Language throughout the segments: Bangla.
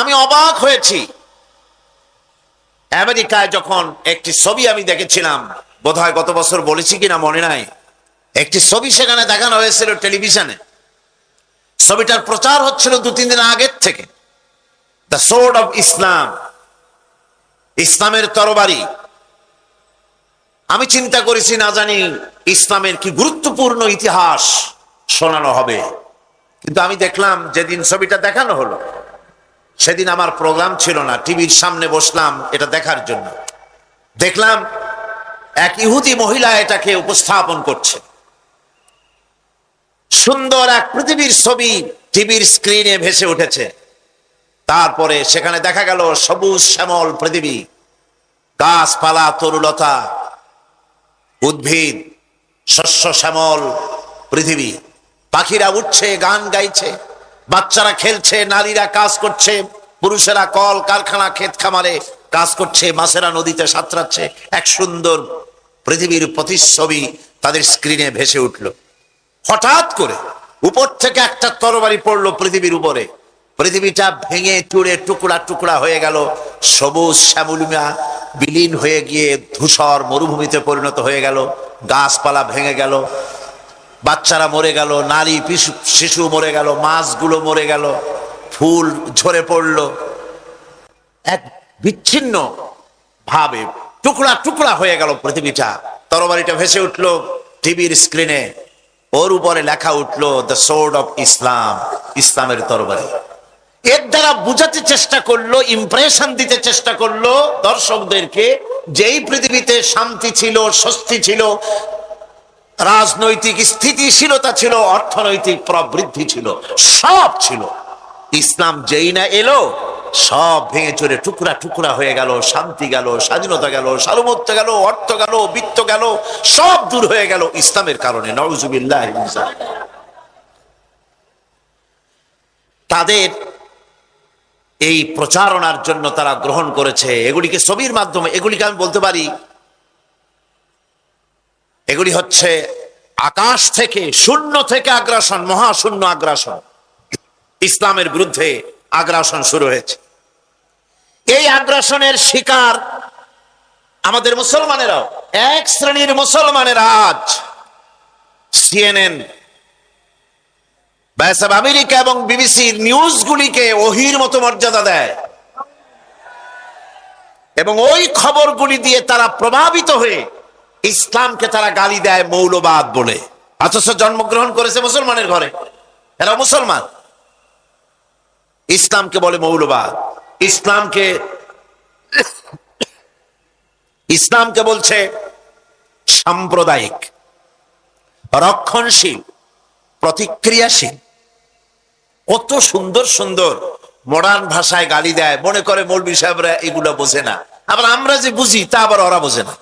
আমি অবাক হয়েছি। আমেরিকায় যখন একটি ছবি আমি দেখেছিলাম, বোধহয় গত বছর বলেছি কিনা মনে নাই, একটি ছবি সেখানে দেখানো হয়েছিল টেলিভিশনে। ছবিটার প্রচার হচ্ছিল 2-3 দিন আগের থেকে। দ্য সোর্ড অফ ইসলাম, ইসলামের তরবারি। আমি চিন্তা করেছি, না জানি ইসলামের কি গুরুত্বপূর্ণ ইতিহাস শোনানো হবে। কিন্তু আমি দেখলাম যেদিন ছবিটা দেখানো হলো সেদিন আমার প্রোগ্রাম ছিল না, টিভির সামনে বসলাম এটা দেখার জন্য। দেখলাম এক ইহুদি মহিলা এটাকে উপস্থাপন করছে। সুন্দর এক পৃথিবীর ছবি টিভির স্ক্রিনে ভেসে উঠেছে। তারপরে সেখানে দেখা গেল সবুজ শ্যামল পৃথিবী, গাছপালা, তরুলতা, উদ্ভিদ, শস্য শ্যামল পৃথিবী। পাখিরা উঠছে, গান গাইছে, বাচ্চারা খেলছে, নারীরা কাজ করছে, পুরুষেরা কল কারখানা ক্ষেত খামারে কাজ করছে, মাছেরা নদীতে সাঁতরাচ্ছে। এক সুন্দর পৃথিবীর প্রতিচ্ছবি তাদের স্ক্রিনে ভেসে উঠল। হঠাৎ করে উপর থেকে একটা তরবারি পড়লো পৃথিবীর উপরে। পৃথিবীটা ভেঙে চুরে টুকরা টুকরা হয়ে গেল, সবুজ শ্যামলিমা বিলীন হয়ে গিয়ে ধূসর মরুভূমিতে পরিণত হয়ে গেল। গাছপালা ভেঙে গেল, বাচ্চারা মরে গেল, নারী শিশু মরে গেল, মাছগুলো মরে গেল, ফুল ঝরে পড়ল। এক বিচ্ছিন্ন ভাবে টুকরা টুকরা হয়ে গেল পৃথিবীটা। তরবারিটা ভেসে উঠলো টিভির স্ক্রিনে, ওর উপরে লেখা উঠলো দ্য সোর্ড অফ ইসলাম, ইসলামের তরবারি। এর দ্বারা বুঝাতে চেষ্টা করলো, ইমপ্রেশন দিতে চেষ্টা করলো দর্শকদেরকে, যেই পৃথিবীতে শান্তি ছিল, স্বস্তি ছিল, রাজনৈতিক স্থিতিশীলতা ছিল, অর্থনৈতিক প্রবৃদ্ধি ছিল, সব ছিল, ইসলাম যেই না এলো সব ভেঙে চড়ে টুকরা টুকরা হয়ে গেল। শান্তি গেল, স্বাধীনতা গেল, সার্বভৌমত্ব গেল, অর্থ গেল, বিত্ত গেল, সব দূর হয়ে গেল ইসলামের কারণে। নাউজুবিল্লাহ। তাদের এই প্রচারণার জন্য তারা গ্রহণ করেছে এগুলিকে ছবির মাধ্যমে। এগুলিকে আমি বলতে পারি এগুলি হচ্ছে আকাশ থেকে, শূন্য থেকে আগ্রাসন, মহাশূন্য আগ্রাসন। ইসলামের বিরুদ্ধে আগ্রাসন শুরু হয়েছে। এই আগ্রাসনের শিকার আমাদের মুসলমানেরাও। এক শ্রেণীর মুসলমানেরা আজ সিএনএন, ভয়েস অব আমেরিকা এবং বিবিসির নিউজগুলিকে ওহির মতো মর্যাদা দেয় এবং ওই খবরগুলি দিয়ে তারা প্রভাবিত হয়ে ইসলামকে তারা গালি দেয় মৌলবাদ বলে। অথচ জন্মগ্রহণ করেছে মুসলমানের ঘরে, এরা মুসলমান। ইসলামকে বলে মৌলবাদ। ইসলামকে বলছে সাম্প্রদায়িক, রক্ষণশীল, প্রতিক্রিয়াশীল। কত সুন্দর সুন্দর মডার্ন ভাষায় গালি দেয়, মনে করে মৌলবি সাহেবরা এগুলো বোঝে না। আবার আমরা যে বুঝি তা আবার ওরা বোঝে না।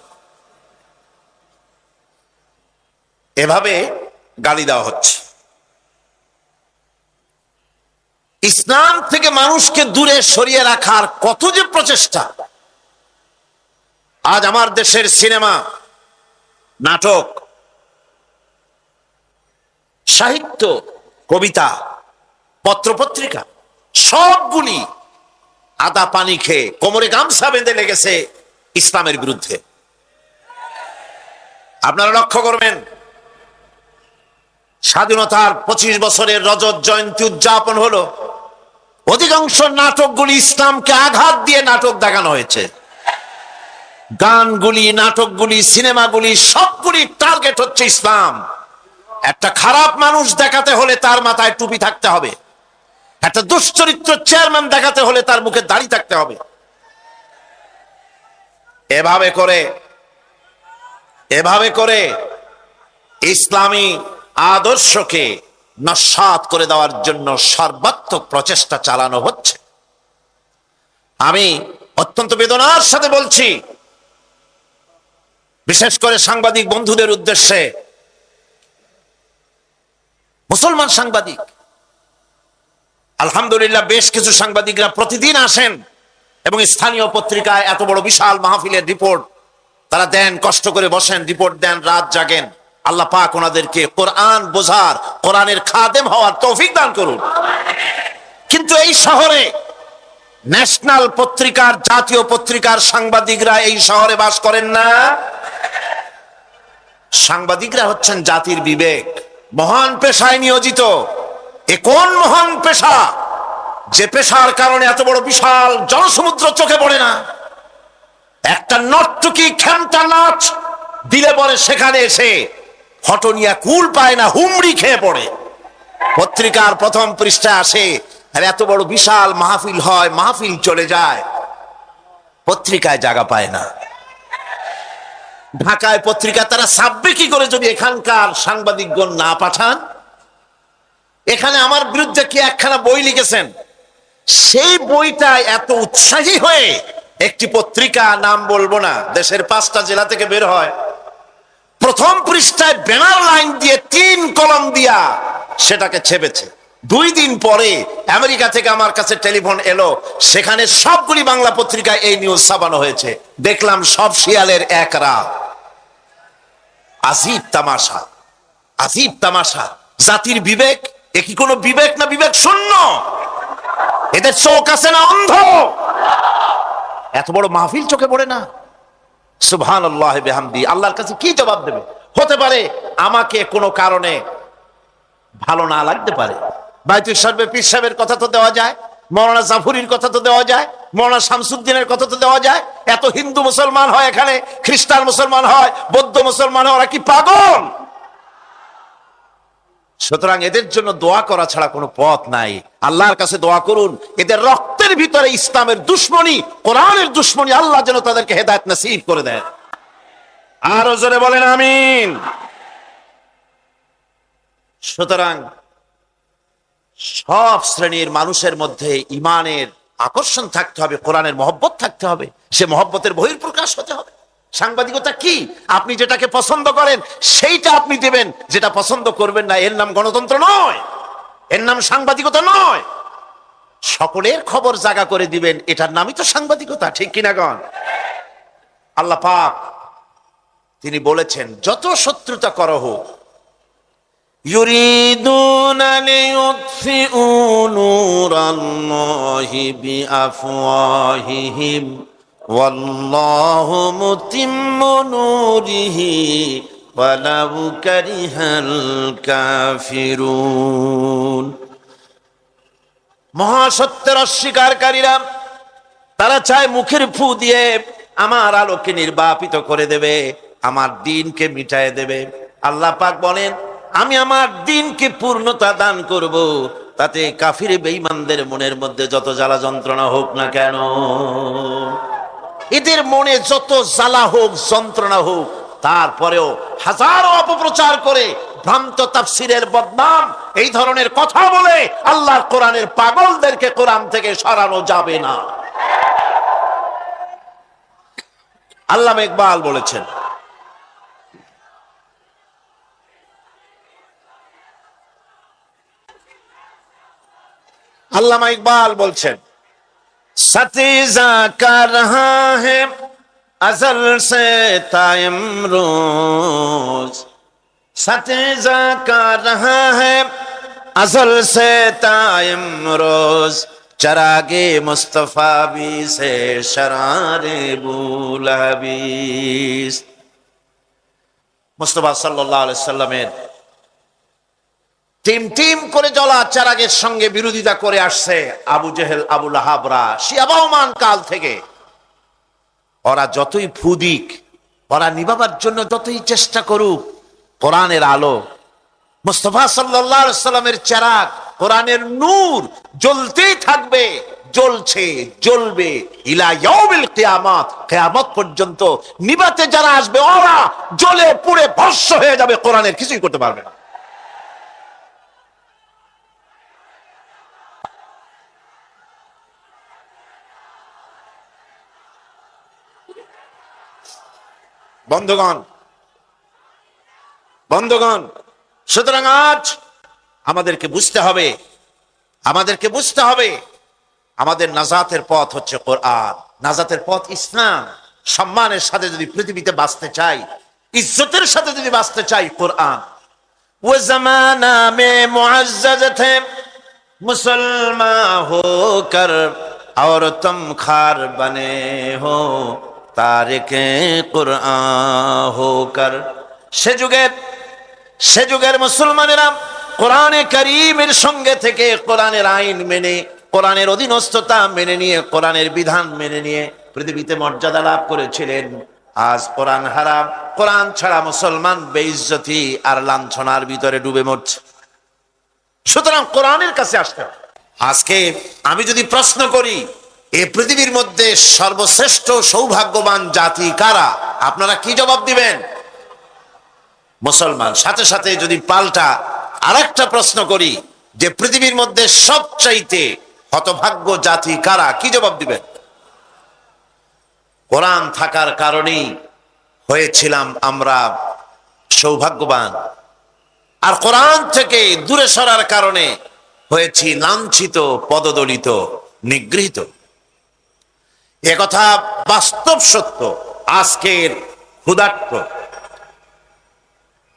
এভাবে গালি দেওয়া হচ্ছে। ইসলাম থেকে মানুষকে দূরে সরিয়ে রাখার কত যে প্রচেষ্টা। আজ আমার দেশের সিনেমা, নাটক, সাহিত্য, কবিতা, পত্রপত্রিকা সবগুলি আদা পানি খেয়ে কোমরে গামছা বেঁধে লেগেছে ইসলামের বিরুদ্ধে। আপনারা লক্ষ্য করবেন, স্বাধীনতার 25 বছরের রজত জয়ন্তী উদযাপন হলো, অধিকাংশ নাটকগুলি ইসলামকে আঘাত দিয়ে নাটক দেখানো হয়েছে। গানগুলি, নাটকগুলি, সিনেমাগুলি সবগুলি টার্গেট হচ্ছে ইসলাম। একটা খারাপ মানুষ দেখাতে হলে তার মাথায় টুপি থাকতে হবে, একটা দুশ্চরিত্র চেয়ারম্যান দেখাতে হলে তার মুখে দাড়ি থাকতে হবে। এভাবে করে ইসলামী আদর্শকে নস্যাৎ করে দেওয়ার জন্য সর্বাত্মক প্রচেষ্টা চালানো হচ্ছে। আমি অত্যন্ত বেদনার সাথে বলছি, বিশেষ করে সাংবাদিক বন্ধুদের উদ্দেশ্যে, মুসলমান সাংবাদিক, আলহামদুলিল্লাহ বেশ কিছু সাংবাদিকরা প্রতিদিন আসেন এবং স্থানীয় পত্রিকায় এত বড় বিশাল মাহফিলের রিপোর্ট তারা দেন, কষ্ট করে বসেন, রিপোর্ট দেন, রাত জাগেন। আল্লাহ পাক ওনাদেরকে কোরআন বোঝার, কোরআনের খাদেম হওয়ার তৌফিক দান করুন। কিন্তু এই শহরে ন্যাশনাল পত্রিকার, জাতীয় পত্রিকার সাংবাদিকরা এই শহরে বাস করেন না। সাংবাদিকরা হচ্ছেন জাতির বিবেক, মহান পেশায় নিয়োজিত। এ কোন মহান পেশা যে পেশার কারণে এত বড় বিশাল জনসমুদ্র চোখে পড়ে না? একটা নর্তকী খেমটা নাচ দিলে পরে সেখানে এসে ফটোনিয়া কুল পায় না, হুমড়ি খেয়ে পড়ে। পত্রিকার প্রথম পৃষ্ঠায় আসে, আর এত বড় বিশাল মাহফিল হয়, মাহফিল চলে যায়, পত্রিকায় জায়গা পায় না। ঢাকায় পত্রিকা তারা ছাপবে কি করে যদি এখানকার সাংবাদিকগণ না পাঠান? এখানে আমার বিরুদ্ধে কি একখানা বই লিখেছেন, সেই বইটা এত উৎসাহী হয়ে একটি পত্রিকা, নাম বলবো না, দেশের 5টা জেলা থেকে বের হয়, প্রথম পৃষ্ঠায় ব্যানার লাইন দিয়ে 3 কলম দিয়া সেটাকে ছেপেছে। 2 দিন পরে আমেরিকা থেকে আমার কাছে টেলিফোন এলো, সেখানে সবগুলি বাংলা পত্রিকায় এই নিউজ ছাপানো হয়েছে। দেখলাম সব শিয়ালের এক রাত। আজীব তামাশা, আজীব তামাশা। জাতির বিবেক, এ কি কোনো বিবেক না বিবেক শূন্য? এদের চোখ আছে না অন্ধ? এত বড় মাহফিল চোখে পড়ে না? সুবহানাল্লাহি বিহামদি। আল্লাহর কাছে কি জবাব দেবে? হতে পারে আমাকে কোনো কারণে ভালো না লাগতে পারে। বাইতুল শরীফে পীর সাহেবের কথা তো দেওয়া যায়, মৌলানা জাফরির কথা তো দেওয়া যায়, মৌলানা শামসুদ্দিনের কথা তো দেওয়া যায়। এত হিন্দু মুসলমান হয় এখানে, খ্রিস্টান মুসলমান হয়, বৌদ্ধ মুসলমান হয়, ওরা কি পাগল? সুতরাং এদের জন্য দোয়া করা ছাড়া কোনো পথ নাই। আল্লাহর কাছে দোয়া করুন, এদের রক্তের ভিতরে ইসলামের দুশ্মনী, কোরআনের দুশ্মনী, আল্লাহ যেন তাদেরকে হেদায়েত নসিব করে দেয়। আরো জোরে বলেন আমিন। সুতরাং সব শ্রেণীর মানুষের মধ্যে ইমানের আকর্ষণ থাকতে হবে, কোরআনের মহব্বত থাকতে হবে, সে মহব্বতের বহিঃপ্রকাশ হতে হবে। সাংবাদিকতা কি? আপনি যেটাকে পছন্দ করেন সেইটা আপনি দেবেন, যেটা পছন্দ করবেন না এর নাম গণতন্ত্র নয়, এর নাম সাংবাদিকতা নয়। সকলের খবর জাগা করে দিবেন, এটার নামই তো সাংবাদিকতা, ঠিক কিনা গণ? আল্লাহ পাক তিনি বলেছেন, যত শত্রুতা করো হোক, ইউরিদুনা লিইউতফিউ নূরাল্লাহি বিআফওয়াহিহিম ওয়াল্লাহু মুতিম্মু নূরিহি ওয়ালাউ কারিহাল কাফিরুন। মহাসত্যের অস্বীকারীরা তারা চায় মুখের ফু দিয়ে আমার আলোকে নির্বাপিত করে দেবে, আমার দ্বীনকে মিটায় দেবে। আল্লাহ পাক বলেন, আমি আমার দ্বীনকে পূর্ণতা দান করব, তাতে কাফির বেঈমানদের মনের মধ্যে যত জ্বালা যন্ত্রণা হোক না কেন, এদের মনে যত জ্বালা হোক, যন্ত্রণা হোক, তারপরেও হাজারো অপপ্রচার করে ভ্রান্ত তাফসীরের বদনাম এই ধরনের কথা বলে আল্লাহর কোরআনের পাগলদেরকে কোরআন থেকে সরানো যাবে না। আল্লামা ইকবাল বলেছেন, আল্লামা ইকবাল বলছেন, সতীজা কা রহা হে अजल से तायम रोज, सतीजा का रहा है अजल से तायम रोज, चरागे मुस्तफा भी से शरारे बुलहबीस। मुस्तफा सल्लल्लाहु अलैहि वसल्लमेर টিম টিম করে জ্বলা চারাগের সঙ্গে বিরোধিতা করে আসছে আবু জেহেল, আবু লাহাবরা শিয়াবাহমান কাল থেকে। ওরা যতই ফুদিক, ওরা নিভাবার জন্য যতই চেষ্টা করুক, কোরআনের আলো, মুস্তাফা সাল্লাল্লাহু আলাইহি ওয়াসাল্লামের চেরাগ, কোরআনের নূর জ্বলতেই থাকবে, জ্বলছে, জ্বলবে ইলা ইয়াউমিল কিয়ামত, কিয়ামত পর্যন্ত। নিভাতে যারা আসবে ওরা জ্বলে পুড়ে ভস্ম হয়ে যাবে, কোরআনের কিছুই করতে পারবে না। বন্ধুগণ, বন্ধুগণ, সুতরাং আজ আমাদেরকে বুঝতে হবে, আমাদেরকে বুঝতে হবে আমাদের নাজাতের পথ হচ্ছে কোরআন, নাজাতের পথ ইসলাম। সম্মানের সাথে যদি পৃথিবীতে বাঁচতে চাই, ইজ্জতের সাথে যদি বাঁচতে চাই, কোরআন। ও জামানা মে মুআজ্জাজ থে মুসলমান হোকর और तुम खार बने हो तारिके कुरआन होकर। সে যুগের মুসলমানেরা কোরআনে কারীমের সঙ্গে থেকে কোরআনের আইন মেনে, কোরআনের অধীনস্থতা মেনে নিয়ে, কোরআনের বিধান মেনে নিয়ে পৃথিবীতে মর্যাদা লাভ করেছিলেন। আজ কোরআন হারাম, কোরআন ছাড়া মুসলমান বেইজ্জতি আর লাঞ্ছনার ভিতরে ডুবে মরছে। সুতরাং কোরআনের কাছে আসতে হবে। আজকে আমি যদি প্রশ্ন করি এই পৃথিবীর মধ্যে সর্বশ্রেষ্ঠ সৌভাগ্যবান জাতি কারা, আপনারা কি জবাব দিবেন? মুসলমান। সাথে সাথে যদি পাল্টা আরেকটা প্রশ্ন করি যে পৃথিবীর মধ্যে সবচাইতে হতভাগ্য জাতি কারা, কি জবাব দিবেন? কোরআন থাকার কারণেই হয়েছিলাম আমরা সৌভাগ্যবান, আর কোরআন থেকে দূরে সরার কারণে হয়েছি লাঞ্ছিত, পদদলিত, নিগৃহীত। একথা বাস্তব সত্য। আজকের ক্ষুধার্ত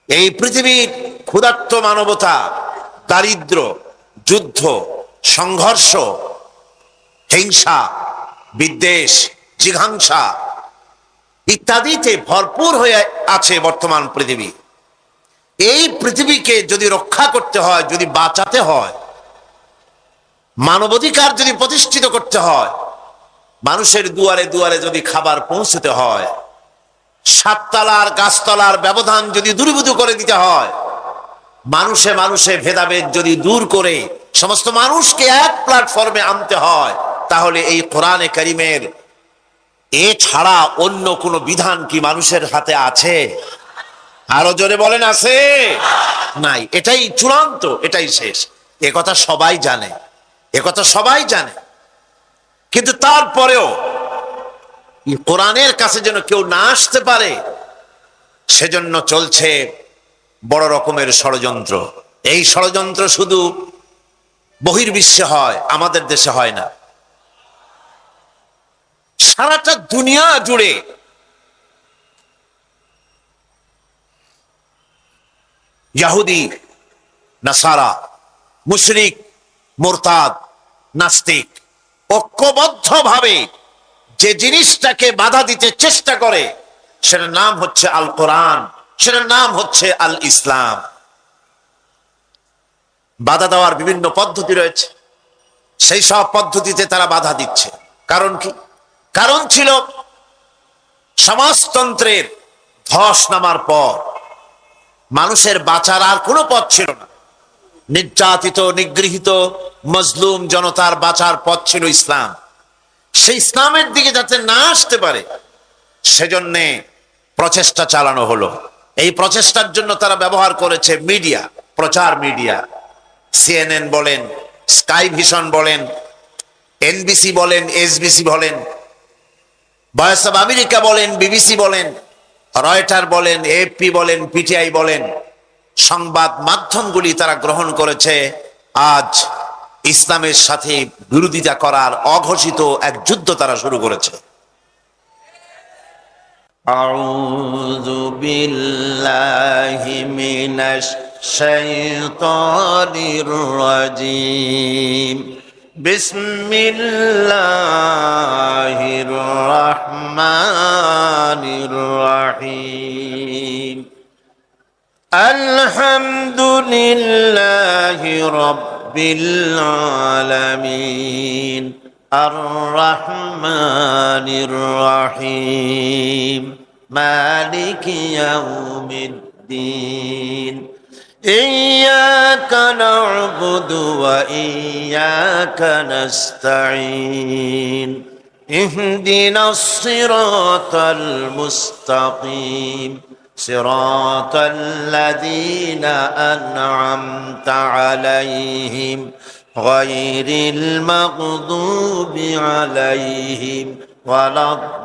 এই পৃথিবীর ক্ষুধার্ত মানবতা দারিদ্র, যুদ্ধ, সংঘর্ষ, হিংসা, বিদ্বেষ, জিঘাংসা ইত্যাদিতে ভরপুর হয়ে আছে বর্তমান পৃথিবী। এই পৃথিবীকে যদি রক্ষা করতে হয়, যদি বাঁচাতে হয়, মানবাধিকার যদি প্রতিষ্ঠিত করতে হয়, মানুষের দুয়ারে দুয়ারে যদি খাবার পৌঁছতে হয়, সাততলার গাছতলার ব্যবধান যদি দূরীভূত করে দিতে হয়, মানুষে মানুষে ভেদাভেদ যদি দূর করে সমস্ত মানুষকে এক প্ল্যাটফর্মে আনতে হয়, তাহলে এই কোরআনে কারীমের এ ছাড়া অন্য কোনো বিধান কি মানুষের হাতে আছে? আরো জোরে বলেন, আছে? নাই। এটাই চূড়ান্ত, এটাই শেষ। একথা সবাই জানে, একথা সবাই জানে। কিন্তু তারপরেও কোরআনের কাছে যেন কেউ না আসতে পারে, সেজন্য চলছে বড় রকমের ষড়যন্ত্র। এই ষড়যন্ত্র শুধু বহির্বিশ্বে হয়, আমাদের দেশে হয় না। সারাটা দুনিয়া জুড়ে ইহুদি, নাসারা, মুশরিক, মুরতাদ, নাস্তিক ঐক্যবদ্ধভাবে যে জিনিসটাকে বাধা দিতে চেষ্টা করে, সেটার নাম হচ্ছে আল কোরআন, সেটার নাম হচ্ছে আল ইসলাম। বাধা দেওয়ার বিভিন্ন পদ্ধতি রয়েছে, সেই সব পদ্ধতিতে তারা বাধা দিচ্ছে। কারণ কি? কারণ ছিল সমাজতন্ত্রের ধস নামার পর মানুষের বাঁচার আর কোনো পথ ছিল না। নির্যাতিত, নিগৃহীত, মজলুম জনতার বাঁচার পথ ছিল ইসলাম। সেই ইসলামের দিকে যাতে না আসতে পারে, সেজন্যে প্রচেষ্টা চালানো হলো। এই প্রচেষ্টার জন্য তারা ব্যবহার করেছে মিডিয়া, প্রচার মিডিয়া। সিএনএন বলেন, স্কাই ভিশন বলেন, এনবিসি বলেন, এসবিসি বলেন, ভয়েস অব আমেরিকা বলেন, বিবিসি বলেন, রয়টার বলেন, এএফপি বলেন, পিটিআই বলেন, সংবাদ মাধ্যমগুলি তারা গ্রহণ করেছে আজ ইসলামের সাথে বিরোধিতা করার অঘোষিত এক যুদ্ধ তারা শুরু করেছে। আউযু বিল্লাহি মিনাশ শাইতানির রাজীম। বিসমিল্লাহির রহমানির রহিম। আলহামদুলিল্লাহি রাব্বিল আলামিন আর রহমানির রহিম মালিকি ইয়াউমিদ্দিন। ইয়্যাকা না'বুদু ওয়া ইয়্যাকা নাস্তাঈন। ইহদিনাস সিরাতাল মুস্তাকিম সিরাতাল লাযীনা আন'আমতা আলাইহিম গায়রিল মাগদুবি আলাইহিম ওয়ালাদ-দাল্লিন।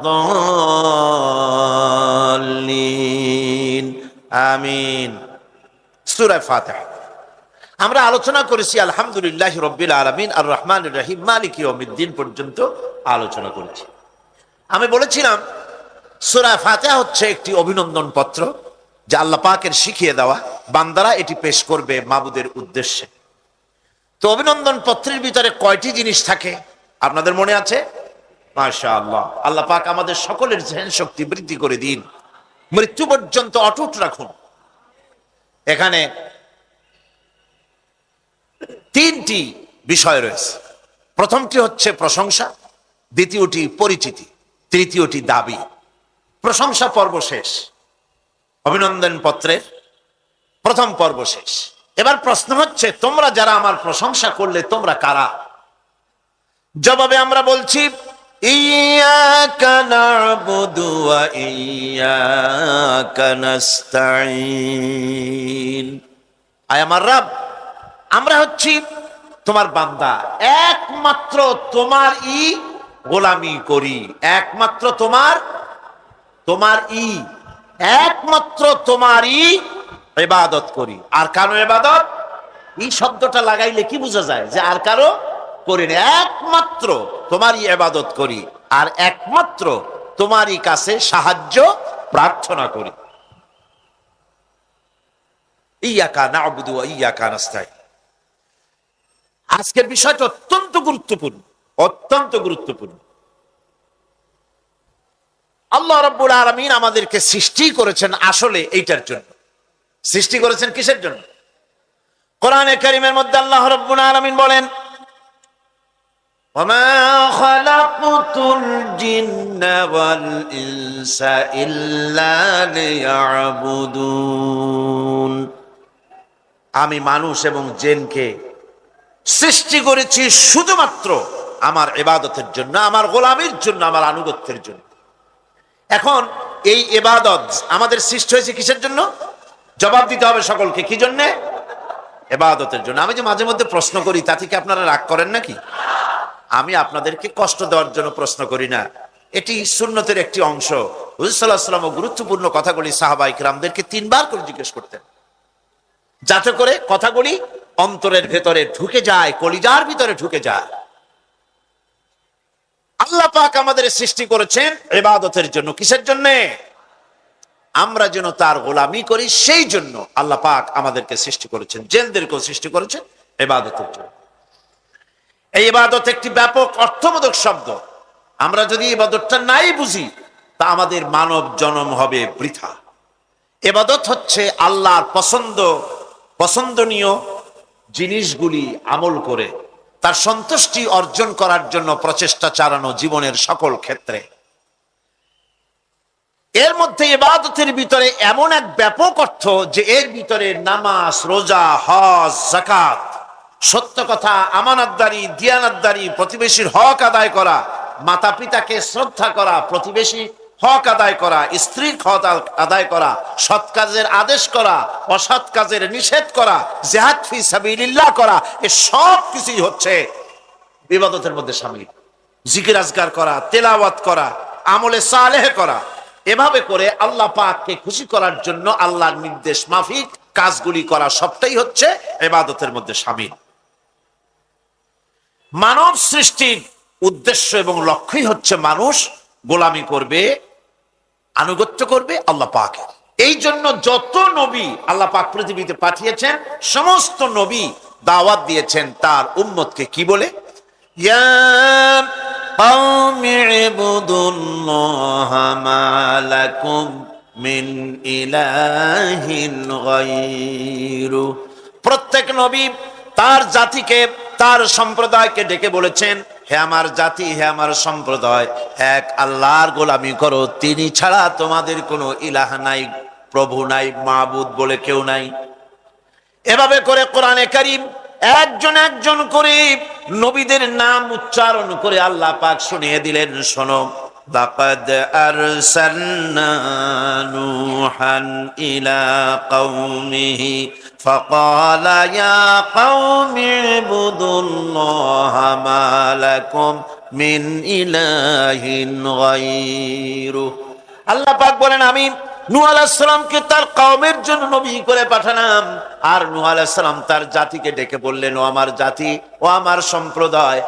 আমিন। সূরা ফাতিহা। আমরা আলোচনা করেছি আলহামদুলিল্লাহি রাব্বিল আলামিন আর রহমানির রহিম মালিকি ইয়াউমিদ্দিন পর্যন্ত আলোচনা করেছি। আমি বলেছিলাম সূরা ফাতিহা হচ্ছে একটি অভিনন্দন পত্র, যা আল্লাহ পাকের শিখিয়ে দেওয়া, বান্দারা এটি পেশ করবে মাবুদের উদ্দেশ্যে। তো অভিনন্দন পত্রের ভিতরে কয়টি জিনিস থাকে আপনাদের মনে আছে? মাশাআল্লাহ। আল্লাহ পাক আমাদের সকলের জেহেন শক্তি বৃদ্ধি করে দিন, মৃত্যু পর্যন্ত অটুট রাখুন। এখানে তিনটি বিষয় রয়েছে। প্রথমটি হচ্ছে প্রশংসা, দ্বিতীয়টি পরিচিতি, তৃতীয়টি দাবি। প্রশংসা পর্ব শেষ, অভিনন্দন পত্রের প্রথম পর্ব শেষ। এবার প্রশ্ন হচ্ছে, তোমরা যারা আমার প্রশংসা করলে তোমরা কারা? জবাবে আমরা বলছি, ইয়্যাকা না'বুদু ওয়া ইয়্যাকা নাস্তাঈন। আয় আমার রব, আমরা হচ্ছি তোমার বান্দা, একমাত্র তোমারই গোলামি করি, একমাত্র তোমারই একমাত্র তোমারই ইবাদত করি। আর কারো ইবাদত, এই শব্দটা লাগাইলে কি বোঝা যায়? যে আর কারো করি না, একমাত্র তোমারই ইবাদত করি, আর একমাত্র তোমারই কাছে সাহায্য প্রার্থনা করি। ইয়্যাকা না'বুদু ওয়া ইয়্যাকা নাস্তাঈন। আজকের বিষয়টা অত্যন্ত গুরুত্বপূর্ণ, অত্যন্ত গুরুত্বপূর্ণ। আল্লাহ রাব্বুল আলামিন আমাদেরকে সৃষ্টি করেছেন আসলে এইটার জন্য। সৃষ্টি করেছেন কিসের জন্য? কোরআনে কারীমের মধ্যে আল্লাহ রাব্বুল আলামিন বলেন, ওয়া মা খালাকতুল জিন্না ওয়াল ইনসা ইল্লা লিয়াবুদুন। আমি মানুষ এবং জিনকে সৃষ্টি করেছি শুধুমাত্র আমার ইবাদতের জন্য, আমার গোলামির জন্য, আমার আনুগত্যের জন্য। এখন এই ইবাদত আমাদের সৃষ্টি হয়েছে কিসের জন্য? জবাব দিতে হবে সকলকে, কি জন্য? ইবাদতের জন্য। আমি যে মাঝে মধ্যে প্রশ্ন করি, তাতে কি আপনারা রাগ করেন নাকি? আমি আপনাদেরকে কষ্ট দেওয়ার জন্য প্রশ্ন করি না, এটি সুন্নতের একটি অংশ। রাসূল সাল্লাল্লাহু আলাইহি ওয়াসাল্লাম গুরুত্বপূর্ণ কথাগুলি সাহাবায়ে কিরামদেরকে 3 বার করে জিজ্ঞেস করতেন, যাতে করে কথাগুলি অন্তরের ভেতরে ঢুকে যায়, কলিজার ভিতরে ঢুকে যায়। আল্লাহ পাক আমাদের সৃষ্টি করেছেন ইবাদতের জন্য। কিসের জন্য? আমরা যেন তার গোলামি করি, সেই জন্য আল্লাহ পাক আমাদেরকে সৃষ্টি করেছেন, জিনদেরকেও সৃষ্টি করেছেন ইবাদতের জন্য। এই ইবাদত একটি ব্যাপক অর্থবোধক শব্দ। আমরা যদি ইবাদতটা নাই বুঝি, তা আমাদের মানব জন্ম হবে বৃথা। ইবাদত হচ্ছে আল্লাহর পছন্দনীয় জিনিসগুলি আমল করে তার সন্তুষ্টি অর্জন করার জন্য প্রচেষ্টা চালানো জীবনের সকল ক্ষেত্রে। এর মধ্যে ইবাদতের ভিতরে এমন এক ব্যাপক অর্থ, যে এর ভিতরে নামাজ, রোজা, হজ, যাকাত, সত্য কথা, আমানতদারি, দিয়ানতদারি, প্রতিবেশীর হক আদায় করা, মাতা পিতাকে শ্রদ্ধা করা, প্রতিবেশী হক আদায় করা, স্ত্রীর হক আদায় করা, সৎ কাজের আদেশ করা, অসৎ কাজের নিষেধ করা, জিহাদ ফি সাবিলিল্লাহ করা, এ সব কিছুই হচ্ছে ইবাদতের মধ্যে শামিল। জিকির আজকার করা, তেলাওয়াত করা, আমলে সালেহ করা, এভাবে করে আল্লাহ পাককে খুশি করার জন্য আল্লাহর নির্দেশ মাফিক কাজগুলি করা, সবটাই হচ্ছে ইবাদতের মধ্যে শামিল। মানব সৃষ্টির উদ্দেশ্য এবং লক্ষ্যই হচ্ছে মানুষ গোলামি করবে, আনুগত্য করবে আল্লাহ পাকের। এই জন্য যত নবী আল্লাহ পাক পৃথিবীতে পাঠিয়েছেন, সমস্ত নবী দাওয়াত দিয়েছেন তার উম্মতকে কি বলে? ইয়া কওমি ইবুদুল্লাহা মা লাকুম মিন ইলাহিন গায়রু। প্রত্যেক নবী তার জাতিকে, তার সম্প্রদায়কে ডেকে বলেছেন, হে আমার জাতি, হে আমার সম্প্রদায়, এক আল্লাহর গোলামি করো, তিনি ছাড়া তোমাদের কোনো ইলাহ নাই, প্রভু নাই, মাবুদ বলে কেউ নাই। এভাবে করে কোরআনে কারীম একজন একজন করে নবীদের নাম উচ্চারণ করে আল্লাহ পাক শুনিয়ে দিলেন, শোনো, লাকাদ আরসালনা নূহান ইলা কওমিহি ফাকালা ইয়া কওমি ইবুদুল্লাহা মা লাকুম মিন ইলাহিন গায়রু। আল্লাহ পাক বলেন, আমি নূহ আলাইহিস সালামকে তার কওমের জন্য নবী করে পাঠালাম, আর নূহ আলাইহিস সালাম তার জাতিকে ডেকে বললেন, ও আমার জাতি, ও আমার সম্প্রদায়,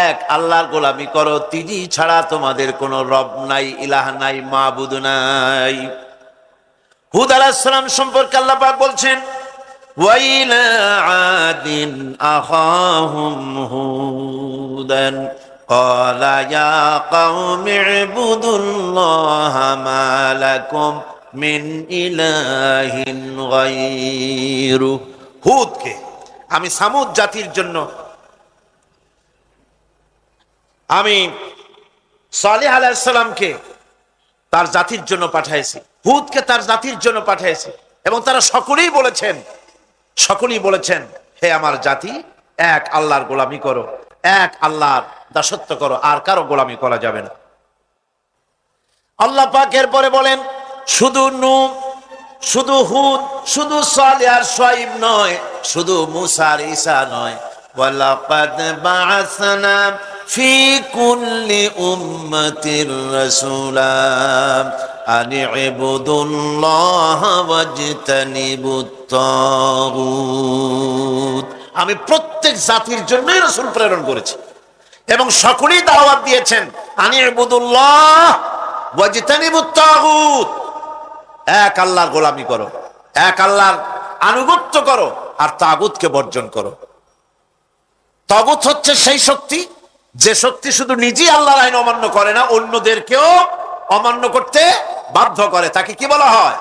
এক আল্লাহর গোলামি করো, তিনি ছাড়া তোমাদের কোনো রব নাই, ইলাহ নাই, মাবুদ নাই। হুদ আলাইহিস সালাম সম্পর্কে আল্লাহ পাক বলছেন, ওয়াইলা আদিন আখাহুম হুদান قال يا قوم اعبدوا الله ما لكم من إله غيره। হুদকে আমি সামুদ জাতির জন্য, আমি সালেহ আলাইহিস সালামকে তার জাতির জন্য পাঠাইছি, হুদকে তার জাতির জন্য পাঠাইছি, এবং তারা সকলেই বলেছেন হে আমার জাতি, এক আল্লাহর গোলামি করো, এক আল্লাহর দাসত্ব করো, আর কারো গোলামি করা যাবে না। আল্লাহ পাক এরপরে বলেন শুধু নূহ, শুধু হুদ, শুধু সালেহ আর শুআয়ব নয়, শুধু মুসা আর ঈসা নয়, ওয়ালাকাদ বাআসনা ফি কুল্লি উম্মাতির রাসূলা আন ইবুদুল্লাহ ওয়াজতানিবুত তাগুত। আমি প্রত্যেক জাতির জন্যই রাসূল প্রেরণ করেছি এবং সকলেই দাওয়াত দিয়েছেন আন ইবুদুল্লাহ ওয়াজতানিবুত তাগুত, এক আল্লাহর গোলামি করো, এক আল্লাহর আনুগত্য করো, আর তাগুতকে বর্জন করো। তাগুত হচ্ছে সেই শক্তি যে শক্তি শুধু নিজেই আল্লাহর আইন অমান্য করে না, অন্যদেরকেও অমান্য করতে বাধ্য করে, তাকে কি বলা হয়?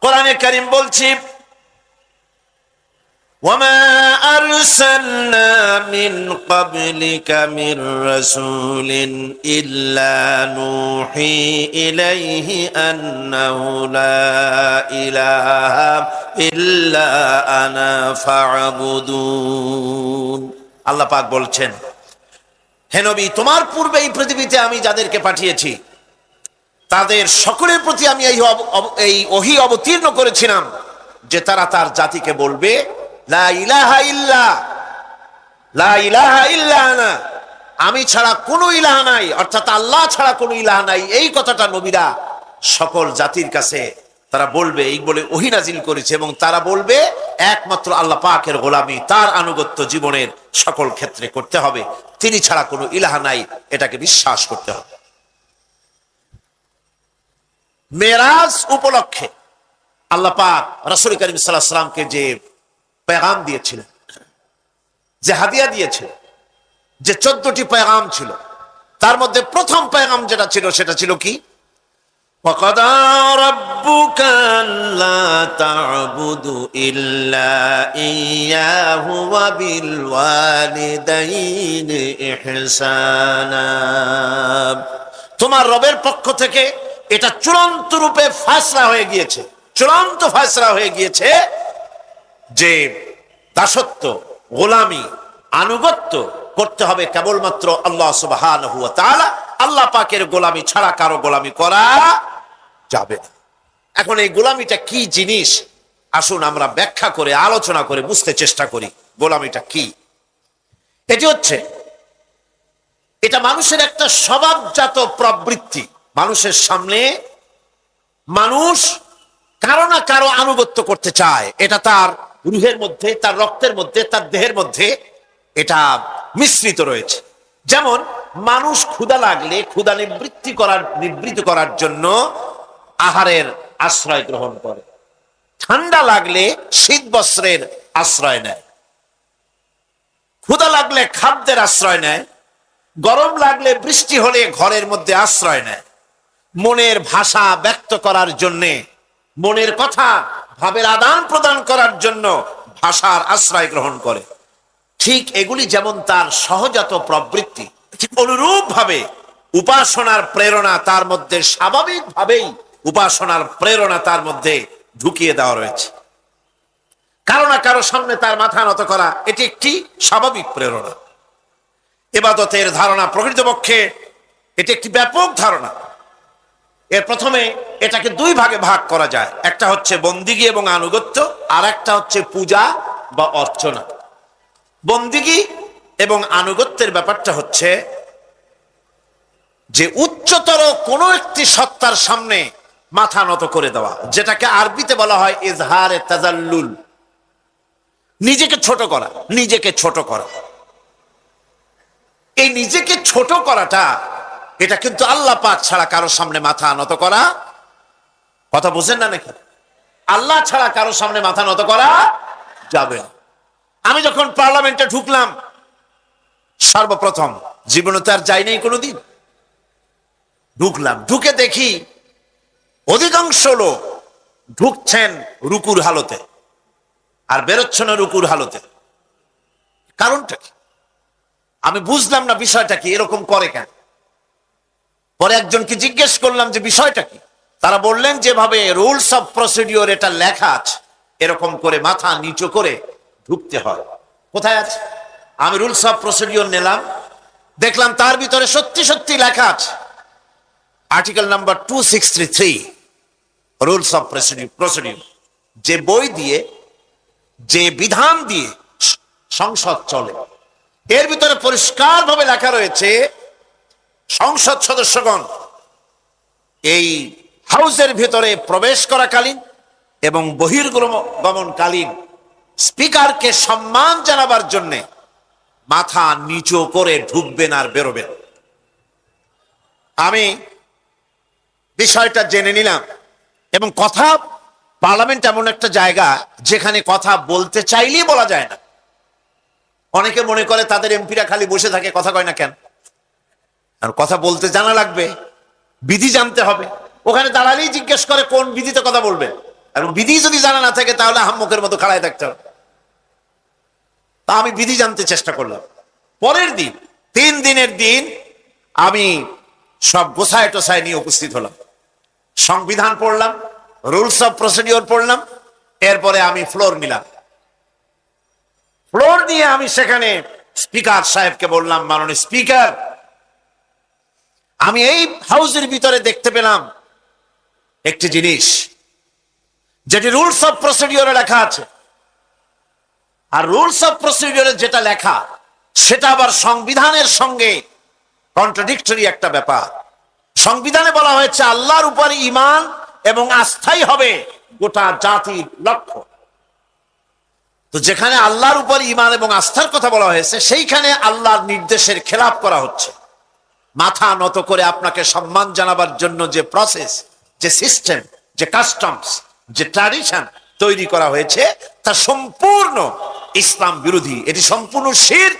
কোরআনে কারীম বলছি ওয়ামা আরসালনা মিন ক্বাবলিকা মির রাসূলিন ইল্লা নূহি ইলাইহি আন্নাহু লা ইলাহা ইল্লা আনা ফা'বুদুন। আল্লাহ পাক বলছেন হে নবী, তোমার পূর্বে এই পৃথিবীতে আমি যাদেরকে পাঠিয়েছি তাদের সকলের প্রতি আমি এই ওহী অবতীর্ণ করেছিলাম যে তারা তার জাতিকে বলবে লা ইলাহা ইল্লা, লা ইলাহা ইল্লা আনা, আমি ছাড়া কোনো ইলাহ নাই, অর্থাৎ আল্লাহ ছাড়া কোনো ইলাহ নাই। এই কথাটা নবীরা সকল জাতির কাছে তারা বলবে, এই বলে ওহী নাজিল করেছে, এবং তারা বলবে একমাত্র আল্লাহ পাকের গোলামি, তার আনুগত্য জীবনের সকল ক্ষেত্রে করতে হবে, তিনি ছাড়া কোনো ইলাহ নাই, এটাকে বিশ্বাস করতে হবে। মেরাজ উপলক্ষে আল্লাহ পাক রাসূল করিম সাল্লাল্লাহু আলাইহি ওয়াসাল্লামকে যে পেগাম দিয়েছিলেন, যে হাদিয়া দিয়েছিলেন, যে 14টি পেগাম ছিল, তার মধ্যে প্রথম পেগাম যেটা ছিল সেটা ছিল কি? وَقَضَى رَبُّكَ أَلَّا تَعْبُدُوا إِلَّا إِيَّاهُ وَبِالْوَالِدَيْنِ إِحْسَانًا। তোমার রবের পক্ষ থেকে এটা চূড়ান্ত রূপে ফয়সালা হয়ে গিয়েছে, চূড়ান্ত ফয়সালা হয়ে গিয়েছে যে দাসত্ব, গোলামি, আনুগত্য করতে হবে কেবলমাত্র আল্লাহ সুবহানাহু ওয়া তাআলা। আল্লাহ পাকের গোলামি ছাড়া কারো গোলামি করা যাবে না। এখন এই গোলামিটা কি জিনিস, আসুন আমরা ব্যাখ্যা করে আলোচনা করে বুঝতে চেষ্টা করি গোলামিটা কি। এটি হচ্ছে, এটা মানুষের একটা স্বভাবজাত প্রবৃত্তি। মানুষের সামনে মানুষ কারো না কারো আনুগত্য করতে চায়, এটা তার রুহের মধ্যে, তার রক্তের মধ্যে, তার দেহের মধ্যে এটা মিশ্রিত রয়েছে। যেমন মানুষ ক্ষুধা লাগলে ক্ষুধা নিবৃত্ত করার জন্য আহারের আশ্রয় গ্রহণ করে, ঠান্ডা লাগলে শীত বস্ত্রের আশ্রয় নেয়, ক্ষুধা লাগলে খাদ্যের আশ্রয় নেয়, গরম লাগলে বৃষ্টি হলে ঘরের মধ্যে আশ্রয় নেয়, মনের ভাষা ব্যক্ত করার জন্যে, মনের কথা ভাবের আদান প্রদান করার জন্য ভাষার আশ্রয় গ্রহণ করে। ঠিক এগুলি যেমন তার সহজাত প্রবৃত্তি, ঠিক অনুরূপ ভাবে উপাসনার প্রেরণা তার মধ্যে স্বাভাবিকভাবেই উপাসনার প্রেরণা তার মধ্যে ঢুকিয়ে দেওয়া রয়েছে। কারো না কারো সামনে তার মাথা নত করা এটি একটি স্বাভাবিক প্রেরণা। ইবাদতের ধারণা প্রকৃতপক্ষে এটি একটি ব্যাপক ধারণা। এর প্রথমে এটাকে দুই ভাগে ভাগ করা যায়, একটা হচ্ছে বন্দিগি এবং আনুগত্য, আর একটা হচ্ছে পূজা বা অর্চনা। বন্দিগি এবং আনুগত্যের ব্যাপারটা হচ্ছে যে উচ্চতর কোনো একটি সত্তার সামনে মাথা নত করে দেওয়া, যেটাকে আরবিতে বলা হয় ইজহারে তাজাল্লুল, নিজেকে ছোট করা, নিজেকে ছোট করা। এই নিজেকে ছোট করাটা এটা কিন্তু আল্লাহ পাক ছাড়া কারো সামনে মাথা নত করা, কথা বুঝেন না নাকি? আল্লাহ ছাড়া কারো সামনে মাথা নত করা যাবে না। আমি যখন পার্লামেন্টে ঢুকলাম, সর্বপ্রথম জীবনে তো আর যাই নাই কোনোদিন, ঢুকলাম, ঢুকে দেখি অধিকাংশ লোক ঢুকছেন রুকুর হালতে আর বেরোচ্ছেন রুকুর হালতে। কারণটা কি আমি বুঝলাম না, বিষয়টা কি, এরকম করে কেন? পরে একজনকে জিজ্ঞেস করলাম যে বিষয়টা কি। তারা বললেন যেভাবে রুলস অফ প্রসিডিওর এটা লেখা আছে, এরকম করে মাথা নিচু করে ঢুকতে হয়। কোথায় আছে? আমি রুলস অফ প্রসিডিওর নিলাম, দেখলাম তার ভিতরে সত্যি সত্যি লেখা আছে article number 263 rules of procedure. যে বই দিয়ে, যে বিধান দিয়ে সংসদ চলে, এর ভিতরে পরিষ্কার ভাবে লেখা রয়েছে সংসদ সদস্যগণ এই হাউসের ভিতরে প্রবেশ করাকালীন এবং বহির্গমনকালীন স্পিকারকে সম্মান জানাবার জন্য মাথা নিচু করে ঢুকবেন আর বেরোবেন। আমি বিষয়টা জেনে নিলাম। এবং কথা, পার্লামেন্ট এমন একটা জায়গা যেখানে কথা বলতে চাইলেই বলা যায় না। অনেকে মনে করে তাদের এমপিরা খালি বসে থাকে, কথা কয় না কেন? আর কথা বলতে জানা লাগবে, বিধি জানতে হবে। ওখানে দাঁড়ালেই জিজ্ঞেস করে কোন বিধিতে কথা বলবে, আর বিধি যদি জানা না থাকে তাহলে হাম্মকের মতো খাড়ায় থাকতে হবে। তা আমি বিধি জানতে চেষ্টা করলাম। পরের দিন, 3 দিনের দিন আমি সব গোছায় টোছায় নিয়ে উপস্থিত হলাম, সংবিধান পড়লাম, রুলস অফ প্রসিডিওর পড়লাম, এরপরে আমি ফ্লোর নিলাম। ফ্লোর নিয়ে আমি সেখানে স্পিকার সাহেবকে বললাম, মাননীয় স্পিকার, আমি এই হাউসের ভিতরে দেখতে পেলাম একটি জিনিস যেটি রুলস অফ প্রসিডিওরে লেখা আছে, আর রুলস অফ প্রসিডিওরে যেটা লেখা সেটা আবার সংবিধানের সঙ্গে কন্ট্রাডিক্টরি একটা ব্যাপার। সংবিধানে বলা হয়েছে আল্লাহর উপর ঈমান এবং আস্থাই হবে গোটা জাতির লক্ষ্য। তো যেখানে আল্লাহর উপর ঈমান এবং আস্থার কথা বলা হয়েছে, সেইখানে আল্লাহর নির্দেশের খেলাপ করা হচ্ছে। মাথা নত করে আপনাকে সম্মান জানাবার জন্য যে প্রসেস, যে সিস্টেম, যে কাস্টমস, যে ট্র্যাডিশন তৈরি করা হয়েছে তা সম্পূর্ণ ইসলাম বিরোধী। এটি সম্পূর্ণ শিরক।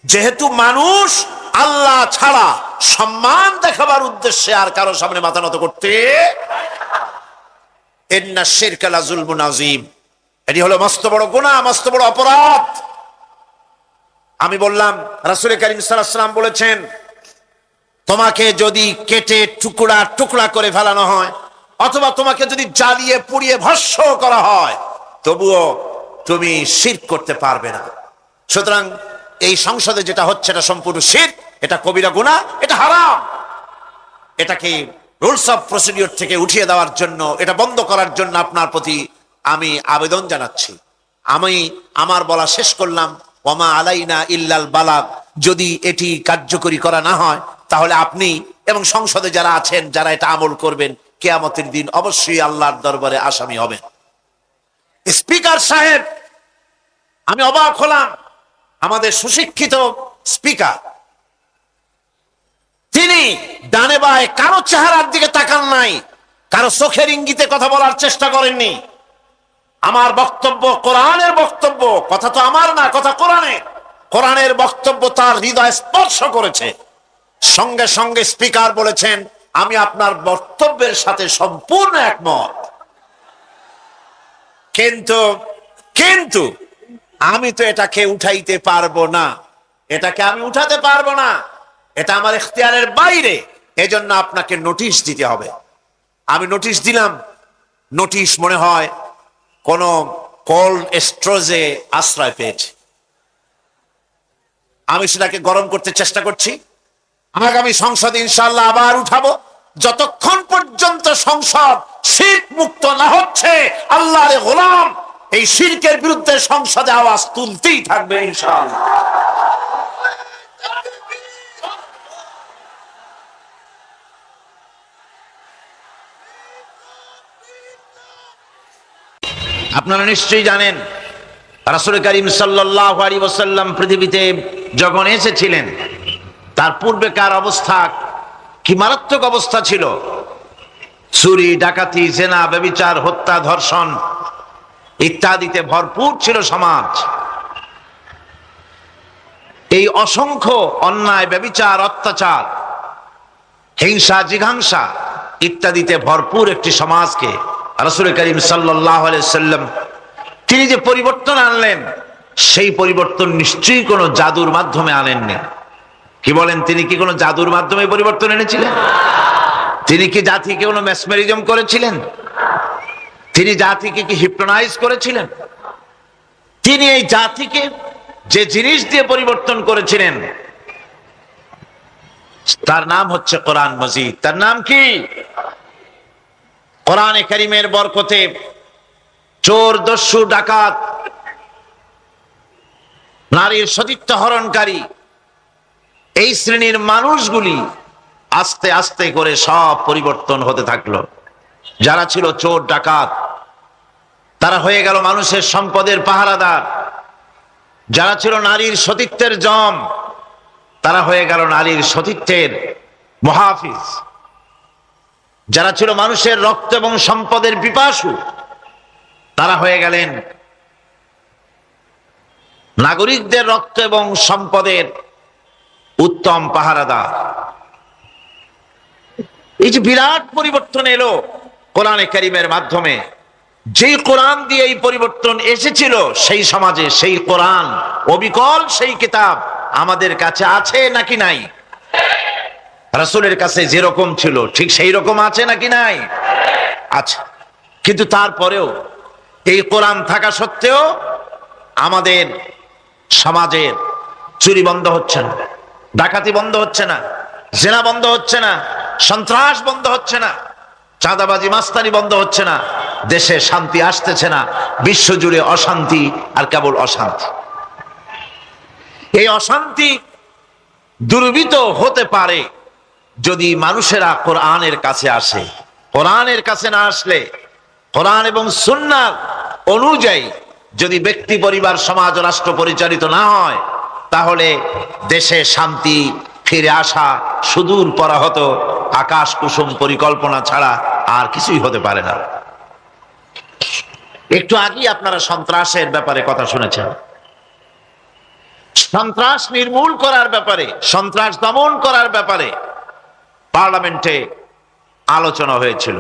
যেহেতু মানুষ আল্লাহ ছাড়া সম্মান দেখাবার উদ্দেশ্যে আর কারো সামনে মাথা নত করতে, ইন্না শিরকা লাযুলমুন আযীম, এটি হলো মস্ত বড় গুনাহ, মস্ত বড় অপরাধ। আমি বললাম, রাসূল কারীম সাল্লাল্লাহু আলাইহি ওয়াসাল্লাম বলেছেন, তোমাকে যদি কেটে টুকরা টুকরা করে ফেলানো হয় অথবা তোমাকে যদি জ্বালিয়ে পুড়িয়ে ভস্ম করা হয়, তবুও তুমি শিরক করতে পারবে না। সুতরাং এই সংসদে যেটা হচ্ছে এটা সম্পূর্ণ শিরক, এটা কবিরা গুনাহ, এটা হারাম। এটাকে রুলস অফ প্রসিডিওর থেকে উঠিয়ে দেওয়ার জন্য, এটা বন্ধ করার জন্য আপনার প্রতি আমি আবেদন জানাচ্ছি। আমি আমার বলা শেষ করলাম, ওমা আলাইনা ইল্লাল বালাগ। যদি এটি কার্যকরী করা না হয় তাহলে আপনি এবং সংসদে যারা আছেন, যারা এটা আমল করবেন, কিয়ামতের দিন অবশ্যই আল্লাহর দরবারে আসামি হবেন। স্পিকার সাহেব, আমি অবাক হলাম, আমাদের সুশিক্ষিত স্পিকার, তিনি ডানে বায়ে কারো চেহারার দিকে তাকান নাই, কারো চোখের ইঙ্গিতে কথা বলার চেষ্টা করেননি। আমার বক্তব্য কোরআনের বক্তব্য, কথা তো আমার না, কথা কোরআনের। কোরআনের বক্তব্য তার হৃদয় স্পর্শ করেছে। সঙ্গে সঙ্গে স্পিকার বলেছেন, আমি আপনার বক্তব্যের সাথে সম্পূর্ণ একমত, কিন্তু আমি তো এটাকে উঠাইতে পারবো না, এটাকে আমি উঠাতে পারবো না, এটা আমার ইখতিয়ারের বাইরে, এজন্য আপনাকে নোটিশ দিতে হবে। আমি নোটিশ দিলাম। নোটিশ মনে হয় কোন কোল্ড স্টোরেজে আশ্রয় পেয়েছে। আমি সেটাকে গরম করতে চেষ্টা করছি। আগামী সংসদে ইনশাআল্লাহ আবার উঠাবো। যতক্ষণ পর্যন্ত সংসদ শিরক মুক্ত না হচ্ছে, আল্লাহর গোলাম এই শিরকের বিরুদ্ধে সংসদে আওয়াজ তুলতেই থাকবে ইনশাআল্লাহ। আপনারা নিশ্চয়ই জানেন, রাসূল করিম সাল্লাল্লাহু আলাইহি ওয়াসাল্লাম পৃথিবীতে যখন এসেছিলেন, তার পূর্বেকার অবস্থা কি মারাত্মক অবস্থা ছিল। চুরি, ডাকাতি, জেনা, ব্যভিচার, হত্যা, ধর্ষণ ইত্যাদিতে ভরপুর ছিল সমাজ। এই অসংখ্য অন্যায়, ব্যভিচার, অত্যাচার, হিংসা, জিঘাংসা ইত্যাদিতে ভরপুর একটি সমাজকে রাসূল করিম সাল্লাল্লাহু আলাইহি সাল্লাম তিনি যে পরিবর্তন আনলেন, সেই পরিবর্তন নিশ্চয়ই কোনো জাদুর মাধ্যমে আনেননি। কি বলেন, তিনি কি কোনো জাদুর মাধ্যমে পরিবর্তন এনেছিলেন? তিনি কি জাতিকে কোনো মেসমেরিজম করেছিলেন? তিনি জাতিকে কি হিপনোটাইজ করেছিলেন? তিনি এই জাতিকে যে জিনিস দিয়ে পরিবর্তন করেছিলেন তার নাম হচ্ছে কোরআন মজিদ। তার নাম কি? কোরআনে কারীমের বরকতে চোর, দস্যু, ডাকাত, নারীর সতীত্ব হরণকারী এই শ্রেণীর মানুষগুলি আস্তে আস্তে করে সব পরিবর্তন হতে থাকলো। যারা ছিল চোর, ডাকাত, তারা হয়ে গেল মানুষের সম্পদের পাহারাদার। যারা ছিল নারীর সতীত্বের জম, তারা হয়ে গেল নারীর সতীত্বের মুহাফিজ। যারা ছিল মানুষের রক্ত এবং সম্পদের পিপাসু, তারা হয়ে গেলেন নাগরিকদের রক্ত এবং সম্পদের উত্তম পাহারাদার। এই যে বিরাট পরিবর্তন এলো কোরআনে কারীমের মাধ্যমে, যেই কোরআন দিয়ে এই পরিবর্তন এসেছিল সেই সমাজে, সেই কোরআন অবিকল সেই কিতাব আমাদের কাছে আছে নাকি নাই? রাসূলের কাছে যেরকম ছিল ঠিক সেই রকম আছে নাকি নাই? আছে। কিন্তু তারপরেও এই কোরআন থাকা সত্ত্বেও আমাদের সমাজের চুরি বন্ধ হচ্ছে না, ডাকাতি বন্ধ হচ্ছে না, জেনা বন্ধ হচ্ছে না, সন্ত্রাস বন্ধ হচ্ছে না, চাঁদাবাজি, মাস্তানি বন্ধ হচ্ছে না, দেশে শান্তি আসতেছে না, বিশ্বজুড়ে অশান্তি আর কেবল অশান্তি। এই অশান্তি দুর্বৃত হতে পারে যদি মানুষেরা কোরআনের কাছে আসে। কোরআনের কাছে না আসলে, কোরআন এবং সুন্নাহ অনুযায়ী যদি ব্যক্তি, পরিবার, সমাজ, রাষ্ট্র পরিচালিত না হয়, তাহলে দেশে শান্তি ফিরে আসা সুদূর পরাহত, আকাশ কুসুম পরিকল্পনা ছাড়া আর কিছুই হতে পারে না। একটু আগেই আপনারা সন্ত্রাসের ব্যাপারে কথা শুনেছেন। সন্ত্রাস নির্মূল করার ব্যাপারে, সন্ত্রাস দমন করার ব্যাপারে পার্লামেন্টে আলোচনা হয়েছিল।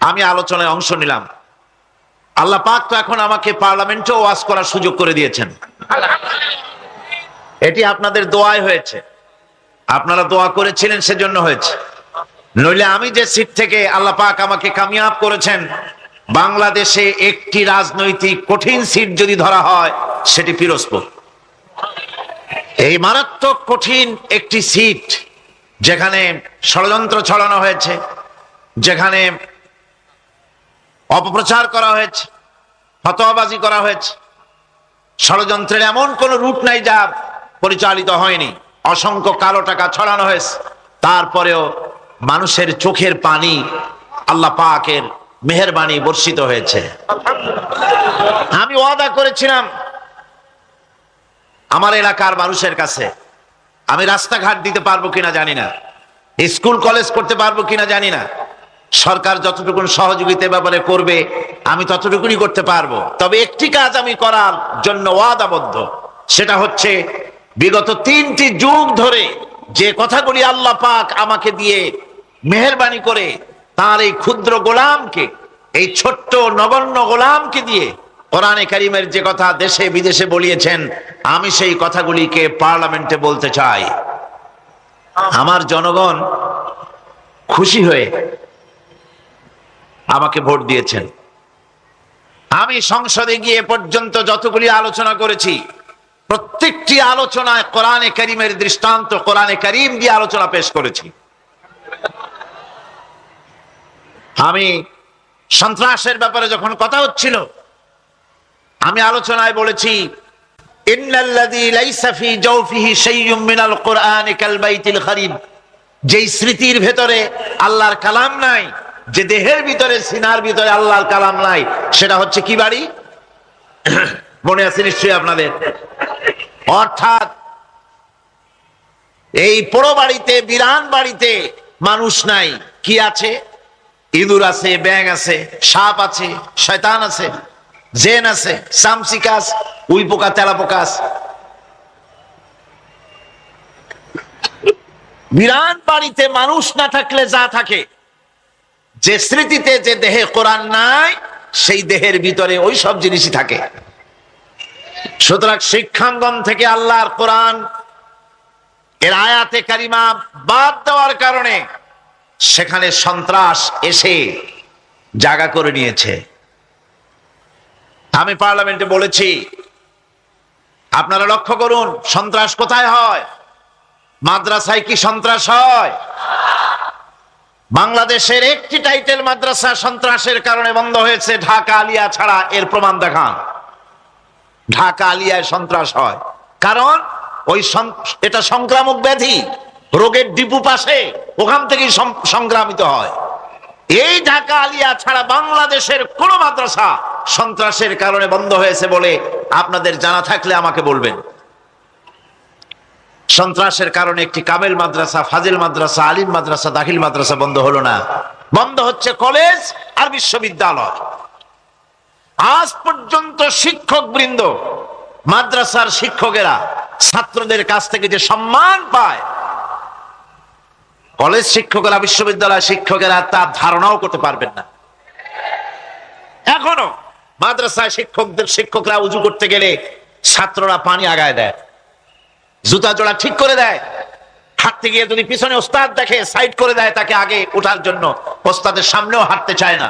আমি আলোচনায় অংশ নিলাম। আল্লাহ পাক তো এখন আমাকে পার্লামেন্টে ওয়াজ করার সুযোগ করে দিয়েছেন। এটি আপনাদের দোয়ায় হয়েছে, আপনারা দোয়া করেছিলেন সেজন্য হয়েছে। নইলে আমি যে সিট থেকে আল্লাহ পাক আমাকে কামিয়াব করেছেন, বাংলাদেশে একটি রাজনৈতিক কঠিন সিট যদি ধরা হয় সেটি পিরোজপুর। এই মারাত্মক কঠিন একটি সিট, যেখানে ষড়যন্ত্র ছড়ানো হয়েছে, যেখানে অপপ্রচার করা হয়েছে, ফতোয়াবাজি করা হয়েছে, ষড়যন্ত্রের এমন কোন রুট নাই যা পরিচালিত হয়নি, অসংখ্য কালো টাকা ছড়ানো হয়েছে, তারপরেও মানুষের চোখের পানি আল্লাহ পাকের মেহেরবানি বর্ষিত হয়েছে। আমি ওয়াদা করেছিলাম আমার এলাকার মানুষের কাছে, আমি রাস্তাঘাট দিতে পারবো কিনা জানি না, স্কুল কলেজ করতে পারবো কিনা জানি না, সরকার যতটুকু সহযোগিতার ব্যাপারে করবে আমি ততটুকুই করতে পারবো। তবে একটি কাজ আমি করার জন্য ওয়াদাবদ্ধ, সেটা হচ্ছে বিগত 3টি যুগ ধরে যে কথাগুলি আল্লাহ পাক আমাকে দিয়ে মেহেরবানি করে তার এই ক্ষুদ্র গোলামকে, এই ছোট্ট নগণ্য গোলামকে দিয়ে কোরআনে কারীমের যে কথা দেশে বিদেশে বলিয়েছেন, আমি সেই কথাগুলিকে পার্লামেন্টে বলতে চাই। আমার জনগণ খুশি হয়ে আমাকে ভোট দিয়েছেন। আমি সংসদে গিয়ে পর্যন্ত যতগুলি আলোচনা করেছি, প্রত্যেকটি আলোচনায় কোরআনে কারীমের দৃষ্টান্ত, কোরআনে কারীম দিয়ে আলোচনা পেশ করেছি। আমি সন্ত্রাসের ব্যাপারে যখন কথা হচ্ছিল, আমি আলোচনায় বলেছি, ইন্নাল্লাযী লাইসা ফী জাওফিহি শাইউম মিনাল কুরআনি কাল বাইতিল খারিব, যেই স্মৃতির ভেতরে আল্লাহর কালাম নাই, যে দেহের ভিতরে, সিনার ভিতরে আল্লাহর কালাম নাই, সেটা হচ্ছে কি বাড়ি? মনে আছে নিশ্চয়ই আপনাদের। অর্থাৎ এই পোড়ো বাড়িতে, বিরান বাড়িতে মানুষ নাই, কি আছে? ইঁদুর আছে, ব্যাঙ আছে, সাপ আছে, শয়তান আছে। জেন আছে, সামসিকাস, উই পোকা, তেলা পোকাস। বিরাট বাড়িতে মানুষ না থাকলে যা থাকে, যে স্মৃতিতে যে দেহে কোরআন নাই সেই দেহের ভিতরে ওই সব জিনিসই থাকে। সুতরাং শিক্ষাঙ্গন থেকে আল্লাহর কোরআন এর আয়াতে কারিমা বাদ দেওয়ার কারণে সেখানে সন্ত্রাস এসে জায়গা করে নিয়েছে। আমি পার্লামেন্টে বলেছি, আপনারা লক্ষ্য করুন সন্ত্রাস কোথায় হয়। মাদ্রাসায় কি সন্ত্রাস হয়? বাংলাদেশের একটি টাইটেল মাদ্রাসা সন্ত্রাসের কারণে বন্ধ হয়েছে, ঢাকা আলিয়া ছাড়া। এর প্রমাণ দেখান। ঢাকা আলিয়ায় সন্ত্রাস হয় কারণ ওই এটা সংক্রামক ব্যাধি, রোগের ডিপু পাশে, ওখান থেকেই সংক্রামিত হয়। এই ঢাকা আলিয়া ছাড়া বাংলাদেশের কোন মাদ্রাসা সন্ত্রাসের কারণে বন্ধ হয়েছে বলে আপনাদের জানা থাকলে আমাকে বলবেন। সন্ত্রাসের কারণে একটি কামেল মাদ্রাসা, ফাজিল মাদ্রাসা, আলিম মাদ্রাসা, দাখিল মাদ্রাসা বন্ধ হলো না, বন্ধ হচ্ছে কলেজ আর বিশ্ববিদ্যালয়। আজ পর্যন্ত শিক্ষক বৃন্দ, মাদ্রাসার শিক্ষকেরা ছাত্রদের কাছ থেকে যে সম্মান পায়, কলেজ শিক্ষকেরা, বিশ্ববিদ্যালয় শিক্ষকেরা তার ধারণাও করতে পারবেন না। এখনো মাদ্রাসায় শিক্ষকরা উজু করতে গেলে ছাত্ররা পানি আগায় দেয়, জুতা জোড়া ঠিক করে দেয়, হাঁটতে গিয়ে যদি পিছনে ওস্তাদ দেখে সাইড করে দেয় তাকে আগে ওঠার জন্য, ওস্তাদের সামনেও হাঁটতে চায় না,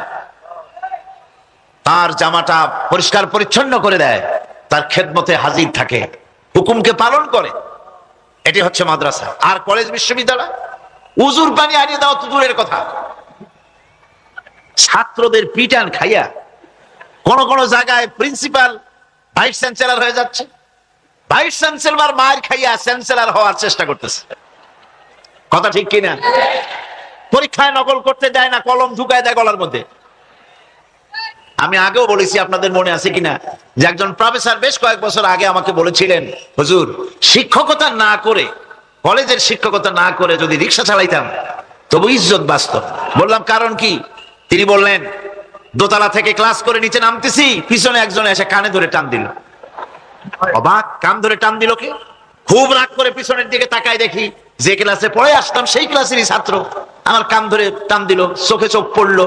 তার জামাটা পরিষ্কার পরিচ্ছন্ন করে দেয়, তার খেদমতে হাজির থাকে, হুকুমকে পালন করে। এটি হচ্ছে মাদ্রাসা। আর কলেজ বিশ্ববিদ্যালয় উজুর পানি আনিয়ে দেওয়া তো দূরের কথা, ছাত্রদের পিটান খাইয়া কোন কোন জায়গায় প্রিন্সিপাল ভাইস চ্যান্সেলর হয়ে যাচ্ছে, ভাইস চ্যান্সেলর মার খাইয়া চ্যান্সেলর হওয়ার চেষ্টা করতেছে। কথা ঠিক কিনা? পরীক্ষায় নকল করতে দেয় না, কলম ঢুকায় দেয় গলার মধ্যে। আমি আগেও বলেছি, আপনাদের মনে আছে কিনা, যে একজন প্রফেসর বেশ কয়েক বছর আগে আমাকে বলেছিলেন, হুজুর শিক্ষকতা না করে, কলেজের শিক্ষকতা না করে যদি রিক্সা চালাইতাম তবু ইজ্জত বাঁচত। বললাম কারণ কি? তিনি বললেন, দোতলা থেকে ক্লাস করে নিচে নামতেছি, পিছনে একজন এসে কানে ধরে টান দিল। অবাক, কান ধরে টান দিল কে? খুব রাগ করে পিছনের দিকে তাকাই দেখি যে ক্লাসে পড়ে আসতাম সেই ক্লাসেরই ছাত্র আমার কান ধরে টান দিল, চোখে চোখ পড়লো,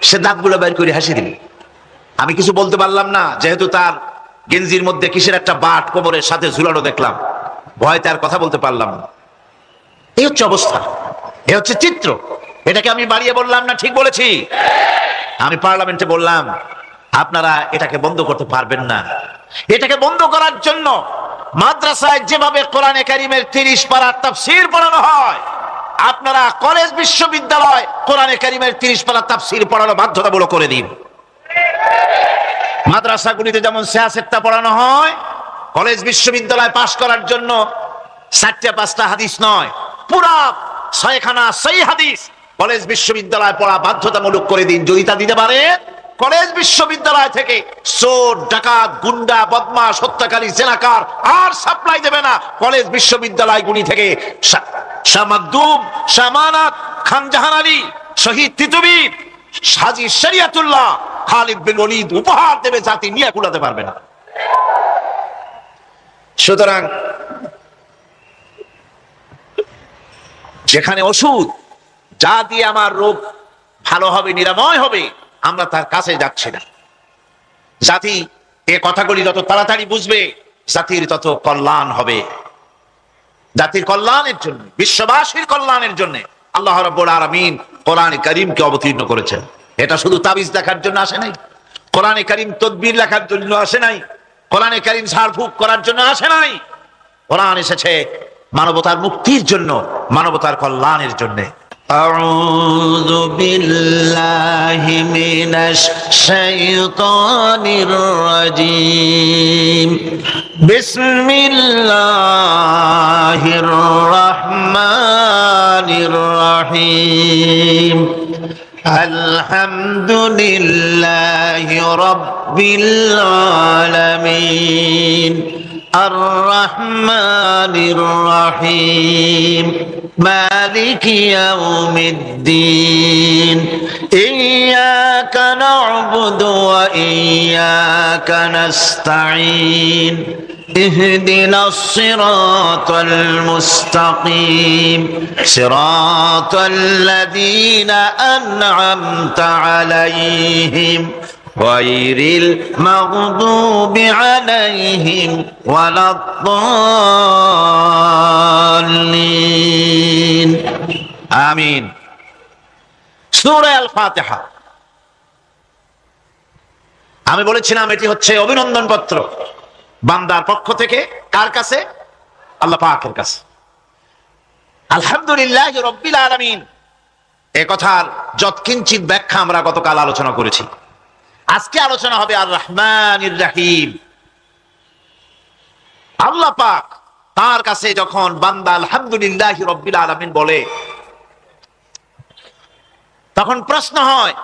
সে দাঁতগুলো বের করে হাসি দিল। আমি কিছু বলতে পারলাম না, যেহেতু তার গেঞ্জির মধ্যে কিসের একটা বাট কোমরের সাথে ঝুলানো দেখলাম, ভয় তার কথা বলতে পারলাম না। এই হচ্ছে অবস্থা, এ হচ্ছে চিত্র। এটাকে আমি বাড়িয়ে বললাম না, ঠিক বলেছি? আমি পার্লামেন্টে বললাম, আপনারা এটাকে বন্ধ করতে পারবেন না। এটাকে বন্ধ করার জন্য মাদ্রাসায় যেভাবে কোরআনে কারীমের 30 পারা তাফসীর পড়ানো হয়, আপনারা কলেজ বিশ্ববিদ্যালয় কোরআনে কারীমের 30 পারা তাফসীর পড়ানো বাধ্যতামূলক করে দিন। মাদ্রাসাগুলিতে যেমন সিয়াসেতটা পড়ানো হয়, কলেজ বিশ্ববিদ্যালয় পাশ করার জন্য 4-5টা হাদিস নয়, পুরা 6খানা সহিহ হাদিস কলেজ বিশ্ববিদ্যালয় পড়া বাধ্যতামূলক করে দিন। যদি তা দিতে পারে, কলেজ বিশ্ববিদ্যালয় থেকে চোর, ডাকাত, গুন্ডা, বদমাশ, হত্যাকারী, জেনাকার আর সাপ্লাই দেবে না। কলেজ বিশ্ববিদ্যালয়গুলি থেকে শাহ মাকদুম, শাহ আমানত, খান জাহান আলী, শহীদ তিতুমী, হাজী শরিয়তুল্লাহ, খালিদ বিন ওলীদ উপহার দেবে, জাতি নিয়ে কুলাতে পারবে না। সুতরাং যেখানে ওষুধ, যা দিয়ে আমার রোগ ভালো হবে, নিরাময় হবে, আমরা তার কাছে যাচ্ছি না। জাতি এ কথাগুলি যত তাড়াতাড়ি বুঝবে, জাতির তত কল্যাণ হবে। জাতির কল্যাণের জন্য, বিশ্ববাসীর কল্যাণের জন্য আল্লাহ রাব্বুল আলামিন কোরআনে কারীমকে অবতীর্ণ করেছেন। এটা শুধু তাবিজ লেখার জন্য আসে নাই, কোরআনে কারীম তদবির লেখার জন্য আসে নাই, কোরআনে কারীম ঝাড়ফুঁক করার জন্য আসে নাই। কোরআন এসেছে মানবতার মুক্তির জন্য, মানবতার কল্যাণের জন্য। أعوذ بالله من الشيطان الرجيم بسم الله الرحمن الرحيم الحمد لله رب العالمين الرحمن الرحيم مالك يوم الدين إياك نعبد وإياك نستعين اهدنا الصراط المستقيم صراط الذين أنعمت عليهم غير المغضوب عليهم ولا الضالين آمين সূরা আল ফাতিহা। আমি বলেছিলাম এটি হচ্ছে অভিনন্দন পত্র বান্দার পক্ষ থেকে। কার কাছে? আল্লাহ পাকের কাছে। আলহামদুলিল্লাহ রাব্বিল আলামিন, এ কথার যৎকিঞ্চিত ব্যাখ্যা আমরা গতকাল আলোচনা করেছি। আজকে আলোচনা হবে আর রহমানির রহিম। আল্লাহ পাক তার কাছে যখন বান্দা আলহামদুলিল্লাহ রাব্বিল আলামিন বলে, তখন প্রশ্ন হয়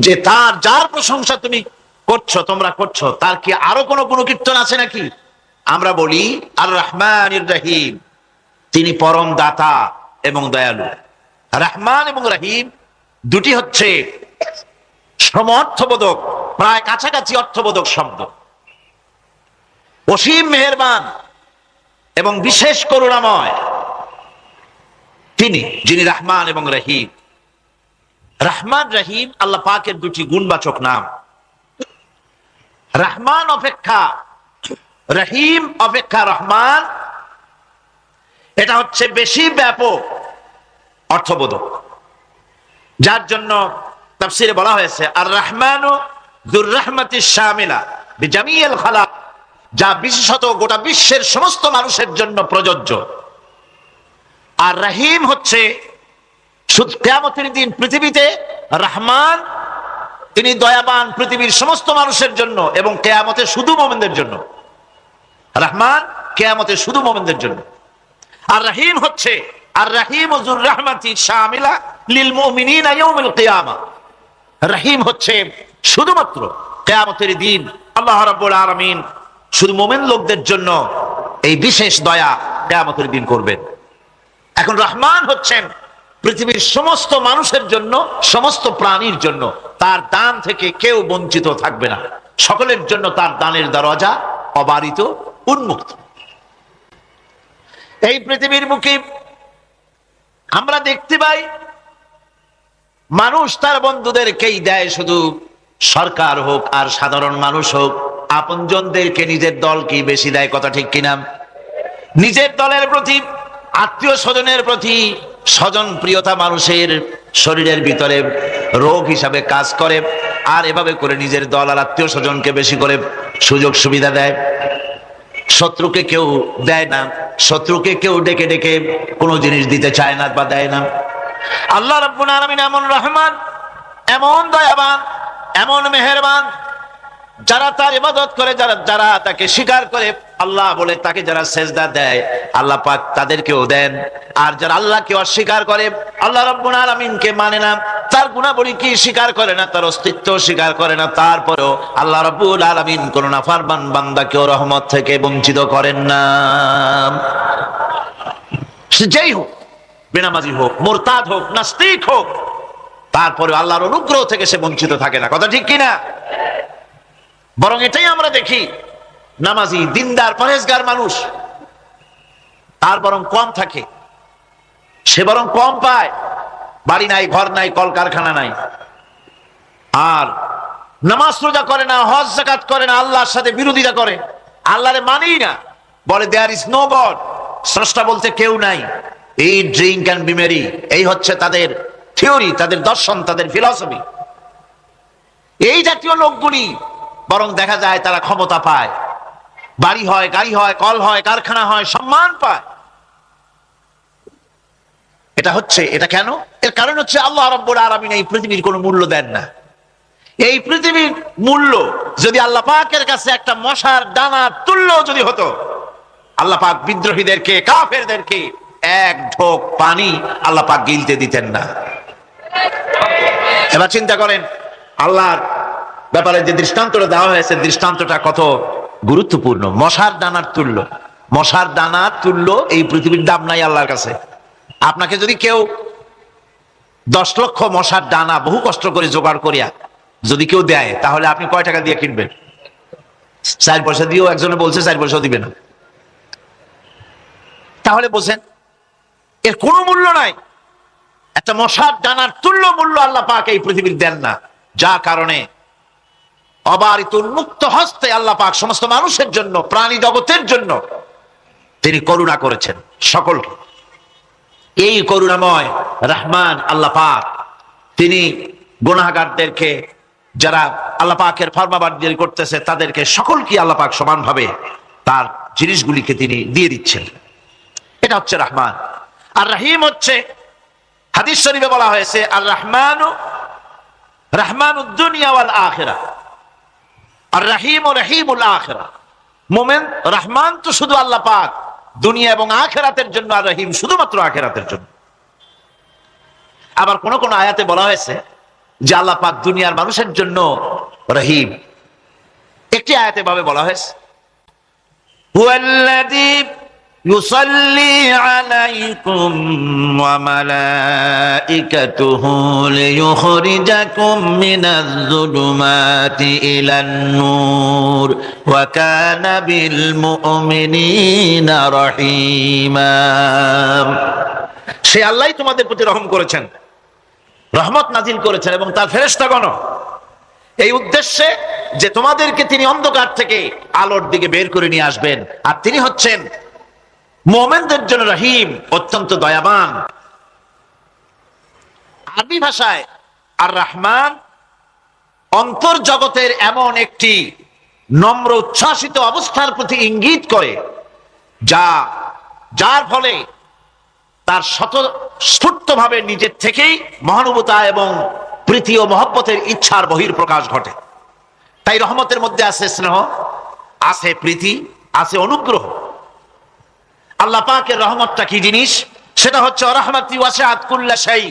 যে তার যার প্রশংসা তুমি করছো, তোমরা করছো, তার কি আরো কোনো গুণকীর্তন আছে নাকি? আমরা বলি আর রহমানির রহিম, তিনি পরম দাতা এবং দয়ালু। রহমান এবং রহিম দুটি হচ্ছে সমঅর্থবোধক, প্রায় কাছাকাছি অর্থবোধক শব্দ। অসীম মেহেরবান এবং বিশেষ করুণাময় তিনি, যিনি রহমান এবং রহিম। রহমান রহিম আল্লাহ পাকের দুটি গুণবাচক নাম। রহমান অপেক্ষা রহিম অপেক্ষা রহমান, এটা হচ্ছে বেশি ব্যাপক অর্থবোধক, যার জন্য তাফসীরে বলা হয়েছে আর রহমানু যুর রাহমাতিশ শামিলা বিজামিল খালাক, যা বিশেষত গোটা বিশ্বের সমস্ত মানুষের জন্য প্রযোজ্য। আর রহিম হচ্ছে শুধু কিয়ামতের দিন পৃথিবীতে রহমান তিনি দয়াবান পৃথিবীর সমস্ত মানুষের জন্য, এবং কিয়ামতে শুধু মুমিনদের জন্য। রহমান কিয়ামতে শুধু মুমিনদের জন্য। আর রহিম হচ্ছে আর রহিম যুর রাহমাতি শামিলা লিল মুমিনিনা ইয়াউমিল কিয়ামা। রহিম হচ্ছে শুধুমাত্র কিয়ামতের দিন আল্লাহ রাব্বুল আলামিন শুধু মুমিন লোকদের জন্য এই বিশেষ দয়া কিয়ামতের দিন করবেন। এখন রহমান হচ্ছেন পৃথিবীর সমস্ত মানুষের জন্য, সমস্ত প্রাণীর জন্য। তার দান থেকে কেউ বঞ্চিত থাকবে না, সকলের জন্য তার দানের দরজা অবারিত, উন্মুক্ত। এই পৃথিবীর মুখে আমরা দেখতে পাই মানুষ তার বন্ধুদেরকেই দেয়, শুধু সরকার হোক আর সাধারণ মানুষ হোক, আপনজনদেরকে নিজের দলকে বেশি দেয়। কথা ঠিক কিনা? নিজের দলের প্রতি, আত্মীয় স্বজনের প্রতি স্বজন প্রিয়তা মানুষের শরীরের ভিতরে রোগ হিসাবে কাজ করে, আর এভাবে করে নিজের দল আর আত্মীয় স্বজনকে বেশি করে সুযোগ সুবিধা দেয়। শত্রুকে কেউ দেয় না, শত্রুকে কেউ ডেকে ডেকে কোনো জিনিস দিতে চায় না বা দেয় না। আল্লাহ রাব্বুল আলামিন এমন রহমান, এমন দয়াবান, এমন মেহেরবান, যারা তার ইবাদত করে, যারা তাকে স্বীকার করে, আল্লাহ বলে তাকে যারা সেজদা দেয়, আল্লাহ পাক তাদেরকেও দেন। আর যারা আল্লাহকে অস্বীকার করে, আল্লাহ রাব্বুল আলামিনকে মানে না, তার গুণাবলী কি স্বীকার করে না, তার অস্তিত্ব স্বীকার করে না, তারপরেও আল্লাহ রাব্বুল আলামিন কোন নাফরমান বান্দাকেও রহমত থেকে বঞ্চিত করেন না। সে যেই হোক, বেনামাজি হোক, মুরতাদ হোক, নাস্তিক হোক, তারপরে আল্লাহর অনুগ্রহ থেকে সে বঞ্চিত থাকে না। কথা ঠিক কিনা? বরং এটাই আমরা দেখি, নামাজি, দিনদার, পরহেজগার মানুষ তার বরং কম থাকে, সে বরং কম পায়। বাড়ি নাই, ঘর নাই, কলকারখানা নাই, আর নামাজ রোজা করে না, হজ যাকাত করে না, আল্লাহর সাথে বিরোধিতা করে, আল্লাহরে মানেই না, বলে দেয়ার ইজ নো গড, স্রষ্টা বলতে কেউ নাই। এই ড্রিঙ্ক অ্যান্ড বি মেরি, এই হচ্ছে তাদের থিওরি, তাদের দর্শন, তাদের ফিলসফি। এই জাতীয় লোকগুলি বরং দেখা যায় তারা ক্ষমতা পায়, বাড়ি হয়, গাড়ি হয়, কল হয়, কারখানা হয়, সম্মান পায়। এটা কেন? এর কারণ হচ্ছে আল্লাহ রাব্বুল আলামিন এই পৃথিবীর কোনো মূল্য দেন না। এই পৃথিবীর মূল্য যদি আল্লাহ পাকের কাছে একটা মশার দানা তুল্য যদি হতো, আল্লাহ পাক বিদ্রোহীদেরকে, কাফেরদেরকে এক ঢোক পানি আল্লাহ পাক গিলতে দিতেন না। এবার চিন্তা করেন, আল্লাহর ব্যাপারে যে দৃষ্টান্তটা দেওয়া হয়েছে, দৃষ্টান্তটা কত গুরুত্বপূর্ণ, মশার দানার তুল্য। মশার দানার তুল্য এই পৃথিবীর দাম নাই আল্লাহর কাছে। আপনাকে যদি কেউ 10 লক্ষ মশার দানা বহু কষ্ট করে জোগাড় করিয়া যদি কেউ দেয়, তাহলে আপনি কয় টাকা দিয়ে কিনবেন? 4 পয়সা দিয়েও একজনে বলছে 4 পয়সা দিবে না। তাহলে বোঝেন এর কোনো মূল্য নাই। একটা মশার দানার তুল্য মূল্য আল্লাহ পাক এই পৃথিবীর দেন না, যা কারণে অবারিত উন্মুক্ত হস্তে আল্লাহ পাক সমস্ত মানুষের জন্য, প্রাণী জগতের জন্য তিনি করুণা করেছেন সকলকে। এই করুণাময় রহমান আল্লাহ পাক তিনি গুনাহগারদেরকে, যারা আল্লাহ পাকের ফরমাবরদারি করতেছে, তাদেরকে সকলকে আল্লাহ পাক সমানভাবে তার জিনিসগুলিকে তিনি দিয়ে দিচ্ছেন। এটা হচ্ছে রহমান। আর রহিম হচ্ছে, হাদিস শরীফে বলা হয়েছে আর রহমানু রহমানুদ দুনিয়া ওয়াল আখিরাহ আর রহিম ও রহিমুল আখিরাহ। মুমিন রহমান তো শুধু আল্লাহ পাক দুনিয়া এবং আখিরাতের জন্য, আর রহিম শুধুমাত্র আখিরাতের জন্য। আবার কোন কোন আয়াতে বলা হয়েছে যে আল্লাহ পাক দুনিয়ার মানুষের জন্য রহিম। একটি আয়াতে ভাবে বলা হয়েছে হুয়াল্লাযী يصلي عليكم وملائكته ليخرجكم من الظلمات إلى النور وكان بالمؤمنين رحيما। সে আল্লাহই তোমাদের প্রতি রহম করেছেন, রহমত নাজিল করেছেন এবং তার ফেরেশতাগণ এই উদ্দেশ্যে যে তোমাদেরকে তিনি অন্ধকার থেকে আলোর দিকে বের করে নিয়ে আসবেন। আর তিনি হচ্ছেন মুমিনদের জন্য রহিম, অত্যন্ত দয়াবান। আরবি ভাষায় আর রহমান অন্তর্জগতের এমন একটি নম্র উচ্ছ্বাসিত অবস্থার প্রতি ইঙ্গিত করে, যার ফলে তার স্বতঃস্ফূর্তভাবে নিজের থেকেই মহানুভবতা এবং প্রীতি ও মহব্বতের ইচ্ছার বহিঃপ্রকাশ ঘটে। তাই রহমতের মধ্যে আছে স্নেহ, আছে প্রীতি, আছে অনুগ্রহ। আল্লাহ পাকের রহমতটা কি জিনিস? সেটা হচ্ছে রাহমাতি ওয়াসিআত কুল্লা শাই।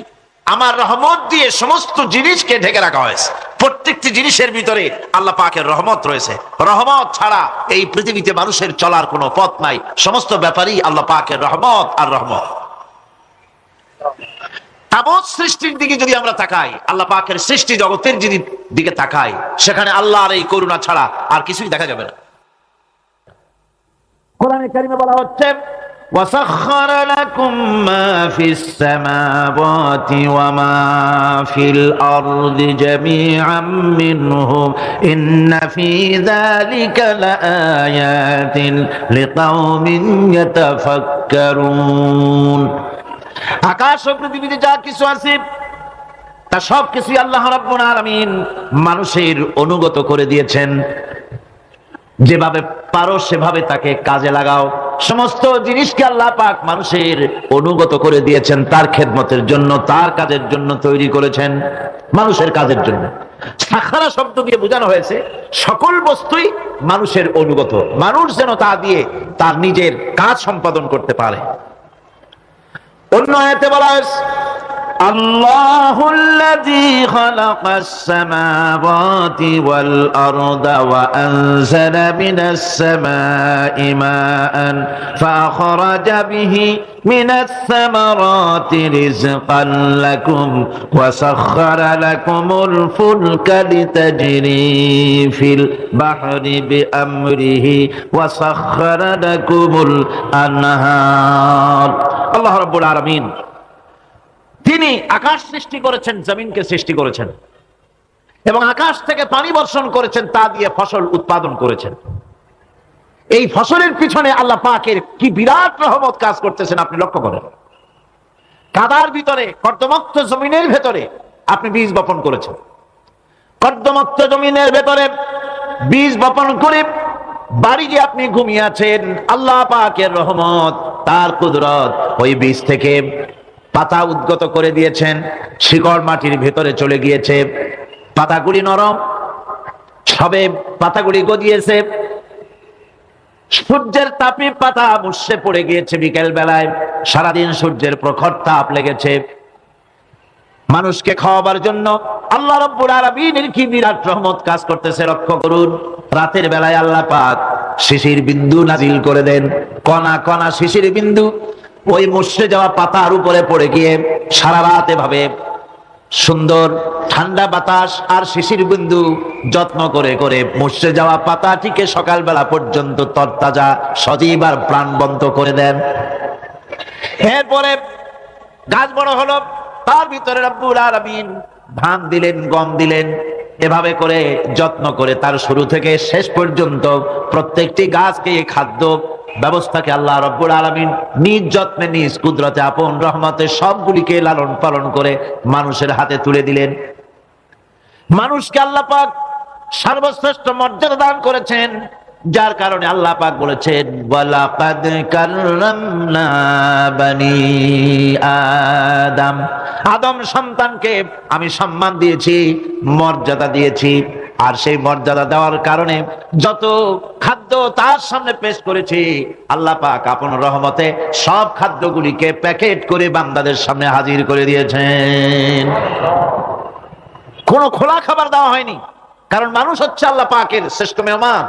আমার রহমত দিয়ে সমস্ত জিনিসকে ঢেকে রাখা হয়েছে। প্রত্যেকটি জিনিসের ভিতরে আল্লাহ পাকের রহমত রয়েছে। রহমত ছাড়া এই পৃথিবীতে মানুষের চলার কোনো পথ নাই। সমস্ত ব্যাপারেই আল্লাহ পাকের রহমত আর রহমত। তাবৎ সৃষ্টির দিকে যদি আমরা তাকাই, আল্লাহ পাকের সৃষ্টি জগতের যদি দিকে তাকাই, সেখানে আল্লাহর এই করুণা ছাড়া আর কিছুই দেখা যাবে না। কোরআনে কারিমে বলা হচ্ছে وَسَخَّرَ لَكُم مَّا فِي السَّمَاوَاتِ وَمَا فِي الْأَرْضِ جَمِيعًا مِّنْهُ إِنَّ فِي ذَلِكَ لَآيَاتٍ لِقَوْمٍ يَتَفَكَّرُونَ। আকাশ ও পৃথিবীতে যা কিছু আছে তা সব কিছুই আল্লাহ রাব্বুল আলামিন মানুষের অনুগত করে দিয়েছেন। যেভাবে পারো সেভাবে তাকে কাজে লাগাও। সমস্ত জিনিসকে আল্লাহ পাক মানুষের অনুগত করে দিয়েছেন, তার খেদমতের জন্য, তার কাজের জন্য তৈরি করেছেন, মানুষের কাজের জন্য। সাখারা শব্দ দিয়ে বোঝানো হয়েছে সকল বস্তুই মানুষের অনুগত, মানুষ যেন তা দিয়ে তার নিজের কাজ সম্পাদন করতে পারে। অন্য আয়াতে বলা হয়েছে আল্লাহুল্লাযী খালাকাস সামাওয়াতি ওয়াল আরদা ওয়া আনজালা মিনাস সামাই মাআন ফাআখরাজা বিহি মিনাস সামারাতি রিজকান লাকুম ওয়া সাখখারা লাকুমুল ফুলকা লিতাজরি ফিল বাহরি বিআমরিহি ওয়া সাখখারা লাকুমুল আনহার। আল্লাহ রাব্বুল আলামিন তিনি আকাশ সৃষ্টি করেছেন, জমিনকে সৃষ্টি করেছেন এবং আকাশ থেকে পানি বর্ষণ করেছেন, তা দিয়ে ফসল উৎপাদন করেছেন। এই ফসলের পিছনে আল্লাহ পাকের কি বিরাট রহমত কাজ করতেছেন আপনি লক্ষ্য করেন। কাদার ভিতরে, কর্দমাক্ত জমিনের ভেতরে আপনি বীজ বপন করেছেন। কর্দমাক্ত জমিনের ভেতরে বীজ বপন করে বাড়ি গিয়ে আপনি ঘুমিয়ে আছেন। আল্লাহ পাকের রহমত, তার কুদরত, ওই বীজ থেকে পাতা উদ্গত করে দিয়েছেন, শিকড় মাটির ভেতরে চলে গিয়েছে, পাতাগুলি নরম, সবে পাতাগুলি গজিয়েছে। সূর্যের তাপে পাতা মুষড়ে পড়ে গিয়েছে বিকেল বেলায়, সারাদিন সূর্যের প্রখর তাপ লেগেছে। মানুষকে খাওয়াবার জন্য আল্লাহ রাব্বুল আলামিনের কি বিরাট রহমত কাজ করতেছে লক্ষ্য করুন। রাতের বেলায় আল্লাহ পাক শিশির বিন্দু নাজিল করে দেন, কণা কণা শিশির বিন্দু ওই মুষড়ে যাওয়া পাতার উপরে পড়ে গিয়ে সারা রাত এভাবে সুন্দর ঠান্ডা বাতাস আর শিশির বিন্দু যত্ন করে করে মুষড়ে যাওয়া পাতাটিকে সকালবেলা পর্যন্ত তরতাজা সজীব আর প্রাণবন্ত করে দেন। এরপরে গাছ বড় হলো, তার ভিতরে রব্বুল আলামিন ধান দিলেন, গম দিলেন, এভাবে করে যত্ন করে তার শুরু থেকে শেষ পর্যন্ত প্রত্যেকটি গাছকে এই খাদ্য ব্যবস্থাকে আল্লাহ রব্বুল আলামিন নিজ যত্নে নিজ কুদরতে আপন রহমতে সবগুলিকে লালন পালন করে মানুষের হাতে তুলে দিলেন। মানুষকে আল্লাহ পাক সর্বশ্রেষ্ঠ মর্যাদা দান করেছেন, যার কারণে আল্লাহ পাক বলেছেন ওয়ালাকাদ কাররামনা বানি আদম, আদম সন্তানকে আমি সম্মান দিয়েছি, মর্যাদা দিয়েছি। আর সেই মর্যাদা দেওয়ার কারণে যত খাদ্য তার সামনে পেশ করেছি, আল্লাহ পাক আপন রহমতে সব খাদ্যগুলিকে প্যাকেট করে বান্দাদের সামনে হাজির করে দিয়েছেন। কোনো খোলা খাবার দেওয়া হয়নি, কারণ মানুষ হচ্ছে আল্লাহ পাকের শ্রেষ্ঠ মেহমান,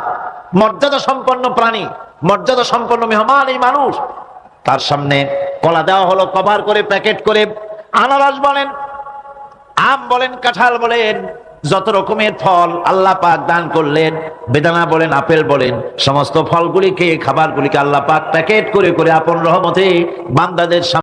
মর্যাদা সম্পন্ন প্রাণী, মর্যাদা সম্পন্ন মেহমান এই মানুষ। তার সামনে কলা দেওয়া হলো কভার করে, প্যাকেট করে। আনারস বলেন, আম বলেন, কাঁঠাল বলেন, যত রকমের ফল আল্লাহ পাক দান করলেন, বেদানা বলেন, আপেল বলেন, সমস্ত ফলগুলিকে খাবারগুলিকে আল্লাহ পাক প্যাকেট করে করে আপন রহমতে বান্দাদের সামনে